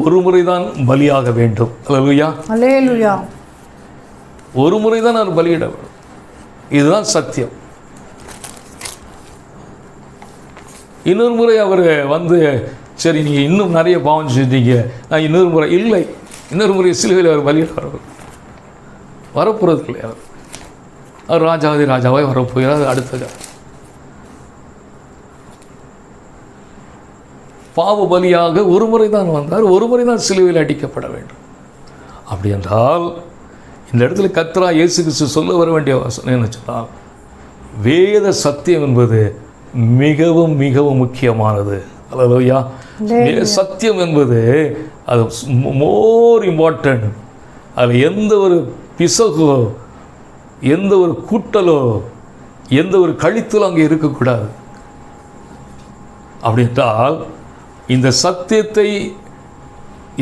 ஒரு முறைதான் பலியாக வேண்டும். அல்லேலூயா, அல்லேலூயா. ஒரு முறைதான் அவர் பலியிட வேண்டும். இதுதான் சத்தியம். இன்னொரு முறை அவர் வந்து சரி நீங்கள் இன்னும் நிறைய பாவம் செஞ்சீங்க, நான் இன்னொரு முறை இல்லை, இன்னொரு முறை சிலுவையில் அவர் பலியிட வரப்போகிறது இல்லை. அவர் ராஜாதி ராஜாவாய் வரப்போகிறார். அடுத்தது பாவ பலியாக ஒரு முறை தான் வந்தார், ஒரு முறை தான் சிலுவையில் அடிக்கப்பட வேண்டும். அப்படி என்றால் இந்த இடத்துல கர்த்தரா இயேசு கிறிஸ்து சொல்ல வர வேண்டிய வசனம் என்ன சொன்னால், வேத சத்தியம் என்பது மிகவும் மிகவும் முக்கியமானது. அல்லேலூயா. சத்தியம் என்பது அது மோர் இம்பார்ட்டன்ட். அதில் எந்த ஒரு பிசகோ, எந்த ஒரு கூட்டலோ, எந்த ஒரு கழித்தலோ அங்கே இருக்கக்கூடாது. அப்படி என்றால் இந்த சத்தியத்தை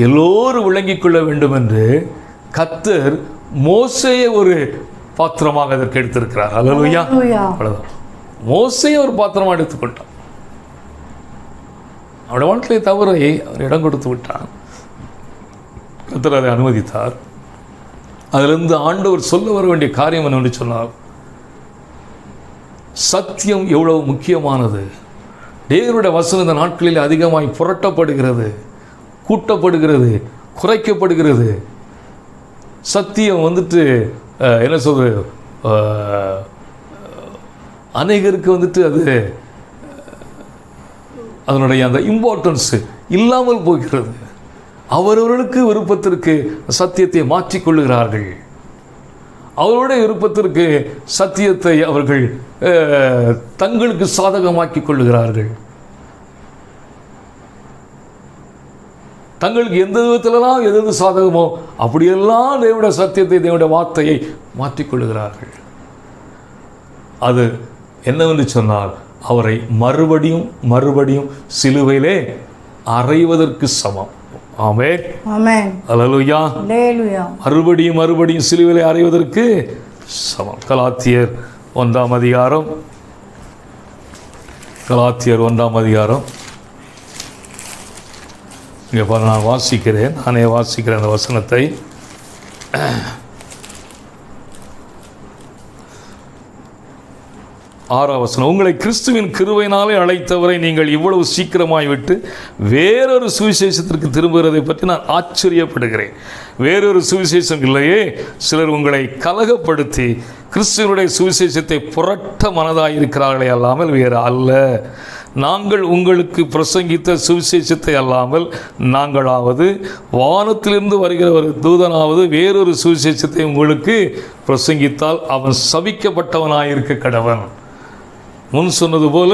எல்லோரும் விளங்கிக் கொள்ள வேண்டும் என்று கர்த்தர் மோசேயை ஒரு பாத்திரமாக அதற்கு எடுத்திருக்கிறார். அல்லேலூயா. அவ்வளவுதான். மோசேயை ஒரு பாத்திரமாக எடுத்துக்கொண்டான். அவருடைய வாழ்க்கையை தவறை அவர் இடம் கொடுத்து விட்டான். கர்த்தர் அதை அனுமதித்தார். அதிலிருந்து ஆண்டவர் சொல்ல வர வேண்டிய காரியம் என்னவென்று சொன்னால், சத்தியம் எவ்வளவு முக்கியமானது. தேவனுடைய வசனம் இந்த நாட்களில் அதிகமாய் புரட்டப்படுகிறது, கூட்டப்படுகிறது, குறைக்கப்படுகிறது. சத்தியம் வந்துட்டு என்ன சொல்றது, அநேகருக்கு வந்துட்டு அது அதனுடைய அந்த இம்பார்ட்டன்ஸு இல்லாமல் போகிறது. அவரவர்களுக்கு விருப்பத்திற்கு சத்தியத்தை மாற்றிக்கொள்ளுகிறார்கள். அவருடைய விருப்பத்திற்கு சத்தியத்தை அவர்கள் தங்களுக்கு சாதகமாக்கிக் கொள்ளுகிறார்கள். தங்களுக்கு எந்த விதத்திலெல்லாம் எது சாதகமோ அப்படியெல்லாம் தேவனுடைய சத்தியத்தை, தேவனுடைய வார்த்தையை மாற்றிக்கொள்ளுகிறார்கள். அது என்னவென்று சொன்னால், அவரை மறுபடியும் மறுபடியும் சிலுவையிலே அறைவதற்கு சமம். ஆமென், ஆமென், அல்லேலூயா, அல்லேலூயா. மறுபடியும் மறுபடியும் சிலுவையிலே அறைவதற்கு சமம். கலாத்தியர் 1ஆம் அதிகாரம், கலாத்தியர் 1ஆம் அதிகாரம். இங்கே பாருங்க, நான் வாசிக்கிறேன், நானே வாசிக்கிறேன் அந்த வசனத்தை. 6ஆம் வசனம். உங்களை கிறிஸ்துவின் கிருபையினாலே அழைத்தவரை நீங்கள் இவ்வளவு சீக்கிரமாய் விட்டு வேறொரு சுவிசேஷத்திற்கு திரும்புகிறதை பற்றி நான் ஆச்சரியப்படுகிறேன். வேறொரு சுவிசேஷம் இல்லையே. சிலர் உங்களை கலகப்படுத்தி கிறிஸ்துவனுடைய சுவிசேஷத்தை புரட்ட மனதாயிருக்கிறார்களே அல்லாமல் வேறு அல்ல. நாங்கள் உங்களுக்கு பிரசங்கித்த சுவிசேஷத்தை அல்லாமல் நாங்களாவது வானத்திலிருந்து வருகிற ஒரு தூதனாவது வேறொரு சுவிசேஷத்தை உங்களுக்கு பிரசங்கித்தால் அவன் சபிக்கப்பட்டவனாயிருக்க கடவன். முன் சொன்னது போல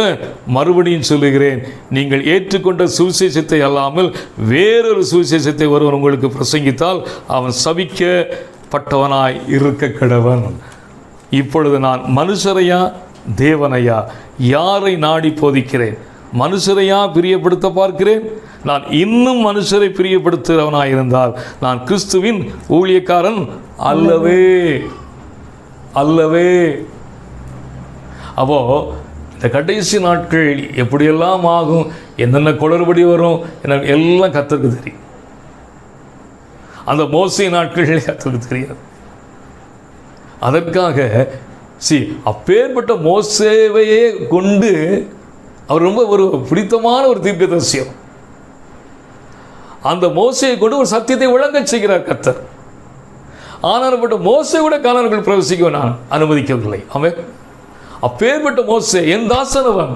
மறுபடியும் சொல்லுகிறேன், நீங்கள் ஏற்றுக்கொண்ட சுவிசேஷத்தை அல்லாமல் வேறொரு சுவிசேஷத்தை ஒருவன் உங்களுக்கு பிரசங்கித்தால் அவன் சபிக்கப்பட்டவனாய் இருக்க கடவன். இப்பொழுது நான் மனுஷரையா தேவனையா யாரை நாடி போதிக்கிறேன்? மனுஷரையா பிரியப்படுத்த பார்க்கிறேன்? நான் இன்னும் மனுஷரை பிரியப்படுத்துகிறவனாயிருந்தால் நான் கிறிஸ்துவின் ஊழியக்காரன் அல்லவே அல்லவே. அப்போ இந்த கடைசி நாட்கள் எப்படியெல்லாம் ஆகும், என்னென்ன குளறுபடி வரும், என்ன எல்லாம் கர்த்தருக்கு தெரியும். அந்த மோசே நாட்கள் கர்த்தருக்கு தெரியாது. அதற்காக அப்பேற்பட்ட மோசேவையே கொண்டு அவர் ரொம்ப ஒரு பிடித்தமான ஒரு தீர்க்கதரிசியம். அந்த மோசையை கொண்டு ஒரு சத்தியத்தை விளங்க செய்கிறார் கர்த்தர். ஆனால் மோசை கூட கானானுக்குள் பிரவேசிக்க நான் அனுமதிக்கவில்லை. அவன் அப்பேற்பட்ட மோசே என் தாசனவன்,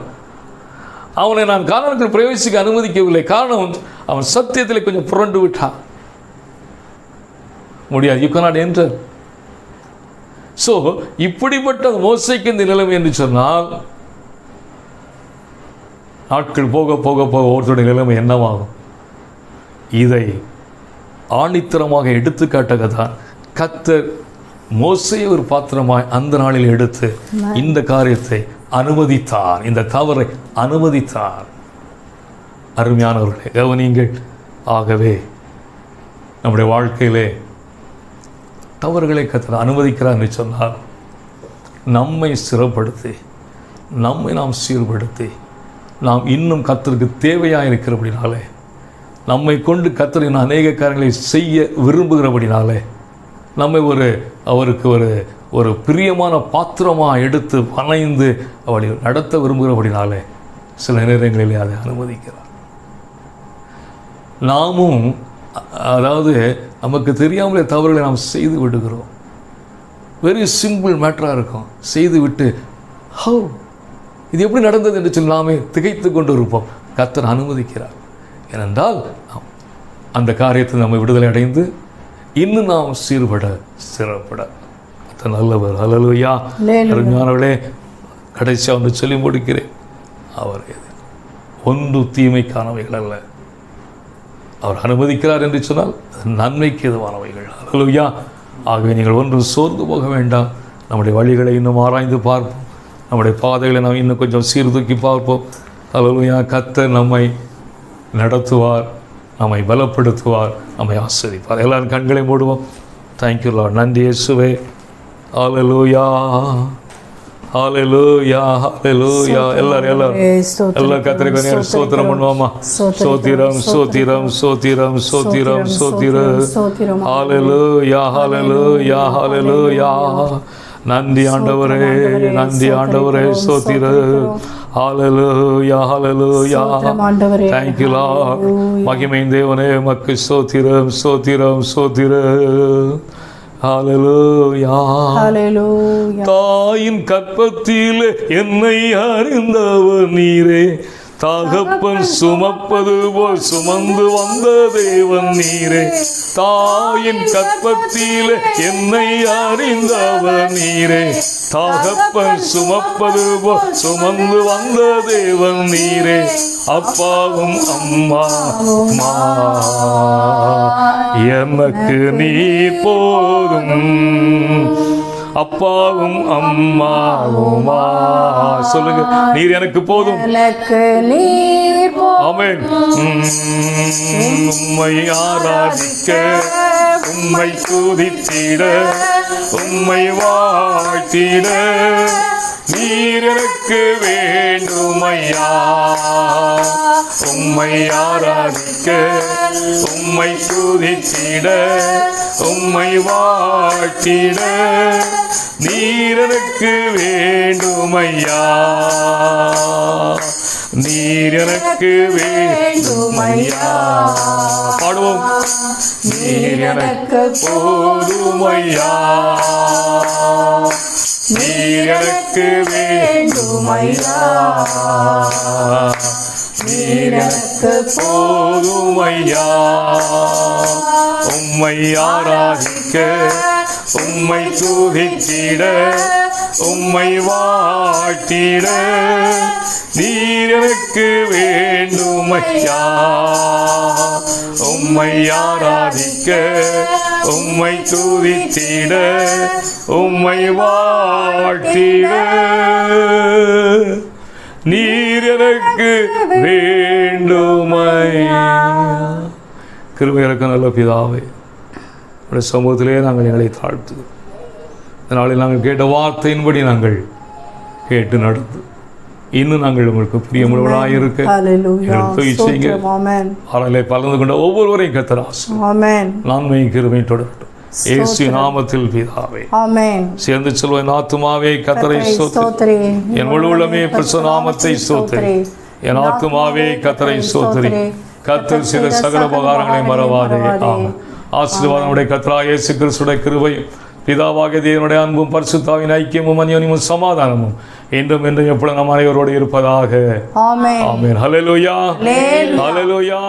அவனை நான் கானானுக்குள் பிரவேசிக்க அனுமதிக்கவில்லை. காரணம், அவன் சத்தியத்தில் கொஞ்சம் புரண்டு விட்டான். முடியாது, யூ cannot enter. ஸோ இப்படிப்பட்ட மோசைக்கு இந்த நிலைமை என்று சொன்னால், நாட்கள் போக போக போக ஒருத்தருடைய நிலைமை என்னவாகும்? இதை ஆணித்தரமாக எடுத்துக்காட்டக தான் கர்த்தர் மோசையை ஒரு பாத்திரமாய் அந்த நாளில் எடுத்து இந்த காரியத்தை அனுமதித்தார், இந்த தவறை அனுமதித்தார். அருமையானவர்களே, கவனியுங்கள். ஆகவே நம்முடைய வாழ்க்கையிலே தவறுகளை கர்த்தர் அனுமதிக்கிறார் என்று சொன்னால், நம்மை ஸ்திரப்படுத்தி நம்மை நாம் சீர்படுத்தி நாம் இன்னும் கர்த்தருக்கு தேவையாக இருக்கிறபடினாலே, நம்மை கொண்டு கர்த்தரின் அநேக காரியங்களை செய்ய விரும்புகிறபடினாலே, நம்மை அவருக்கு ஒரு பிரியமான பாத்திரமாக எடுத்து வளைந்து அவளை நடத்த விரும்புகிறபடினாலே சில நேரங்களிலே அதை அனுமதிக்கிறார். நாமும் அதாவது நமக்கு தெரியாமலே தவறுகளை நாம் செய்து விடுகிறோம். வெரி சிம்பிள் மேட்டராக இருக்கும். செய்து விட்டு இது எப்படி நடந்தது என்று சொல்லி நாமே திகைத்து கொண்டு இருப்போம். கர்த்தர் அனுமதிக்கிறார். ஏனென்றால் அந்த காரியத்தை நம்ம விடுதலை அடைந்து இன்னும் நாம் ஸ்திரப்பட நல்லவர். அல்லேலூயா. அருமையானவர்களே, கடைசியாக ஒன்று சொல்லி முடிக்கிறேன். அவர் ஒன்று தீமைக்கானவைகள் அல்ல. அவர் அனுமதிக்கிறார் என்று சொன்னால் நன்மைக்கு எதுவானவைகள். அல்லேலூயா. ஆகவே நீங்கள் ஒன்றும் சோர்ந்து போக வேண்டாம். நம்முடைய வழிகளை இன்னும் ஆராய்ந்து பார்ப்போம். நம்முடைய பாதைகளை நாம் இன்னும் கொஞ்சம் சீர்தூக்கி பார்ப்போம். அல்லேலூயா. கர்த்தர் நம்மை நடத்துவார், நம்மை பலப்படுத்துவார், நம்மை ஆசீர்வதிப்பார். எல்லாரும் கண்களை மூடுவோம். Thank you Lord. நன்றி இயேசுவே. ஹல்லேலூயா, ஹல்லேலூயா, ஹல்லேலூயா. எல்லாரும் கர்த்தருக்கு ஸ்தோத்திரம் பண்ணுவோமா? ஸ்தோத்திரம், ஸ்தோத்திரம், ஸ்தோத்திரம், ஸ்தோத்திரம், ஸ்தோத்திரம். ஹல்லேலூயா, ஹல்லேலூயா, ஹல்லேலூயா. நன்றி ஆண்டவரே, நன்றி ஆண்டவரே. ஸ்தோத்திரம். ஹல்லேலூயா, ஹல்லேலூயா. Thank you Lord. மகிமையின் தேவனே, உமக்கு ஸ்தோத்திரம், ஸ்தோத்திரம், ஸ்தோத்திரம். ஹல்லேலூயா, ஹல்லேலூயா. தாயின் கற்பத்தில் என்னை அறிந்தவர் நீரே, தகப்பன் சுமப்பது போல் சுமந்து வந்த தேவன் நீரே. தாயின் கற்பத்திலே என்னை அறிந்தவர் நீரே. தகப்பன் சுமப்பது போல் சுமந்து வந்த தேவன் நீரே. அப்பாவும் அம்மாவுமா எனக்கு நீர் போதும். அப்பாவும் அம்மாவுமா சொல்லுங்க, நீர் எனக்கு போதும். எனக்கு நீர் போதும். ஆமென். உம்மை ஆராதிக்க, உம்மை துதித்திட, உம்மை வாழ்த்திட நீர் எனக்கு வேண்டுமையா. உம்மை ஆராதிக்க, உம்மை துதித்திட, உம்மை வாழ்த்திட நீர் எனக்கு வேண்டுமையா. நீர் எனக்கு வேண்டுமையா. பாடுவோம். நீர் எனக்கு போதுமையா. நீர் எனக்கு வேண்டுமையா. நீர் எனக்கு போதுமையா. உம்மை ஆராதிக்க, உம்மை துதித்திட, உம்மை வாழ்த்திட நீர் எனக்கு வேண்டுமையா. உம்மை ஆராதிக்க, உம்மை துதித்திட, உம்மை வாழ்த்திட நீர் எனக்கு வேண்டுமையா. கிருபை இறக்க நல்ல பிதாவே, உடைய சமூகத்திலே நாங்கள் எங்களை தாழ்த்துகிறோம். இதனாலே நாங்கள் கேட்ட வார்த்தையின்படி நாங்கள் கேட்டு நடந்து இன்னும் நாங்கள் உங்களுக்கு பிரியமுள்ளவர்களாக இருக்க செய்யுங்க. ஆராய்ச்சியிலே கலந்து கொண்ட ஒவ்வொருவரையும் கர்த்தர் ஆசீர்வதிப்பார். நன்மையும் கிருபையும் தொடரட்டும். இயேசு நாமத்தில் பிதாவே. சேர்ந்து சொல்வோம். ஆத்துமாவே கர்த்தரை ஸ்தோத்திரி, என் முழு உள்ளமே பரிசுத்த நாமத்தை ஸ்தோத்திரி. என் ஆத்துமாவே கர்த்தரை ஸ்தோத்திரி, கர்த்தர் செய்த சகல உபகாரங்களை மறவாதே. ஆமென். ஆசீர்வாதம் உடைய கர்த்தராகிய இயேசு கிறிஸ்துவின் கிருபையும் பிதாவாகிய தேவனுடைய அன்பும் பரிசுத்தாவின் ஐக்கியமும் அந்யோன்யமும் சமாதானமும் என்றும் என்றும் எப்பொழுதும் நம் அனைவரோடு இருப்பதாக. ஆமென். ஹல்லேலூயா. ஹல்லேலூயா.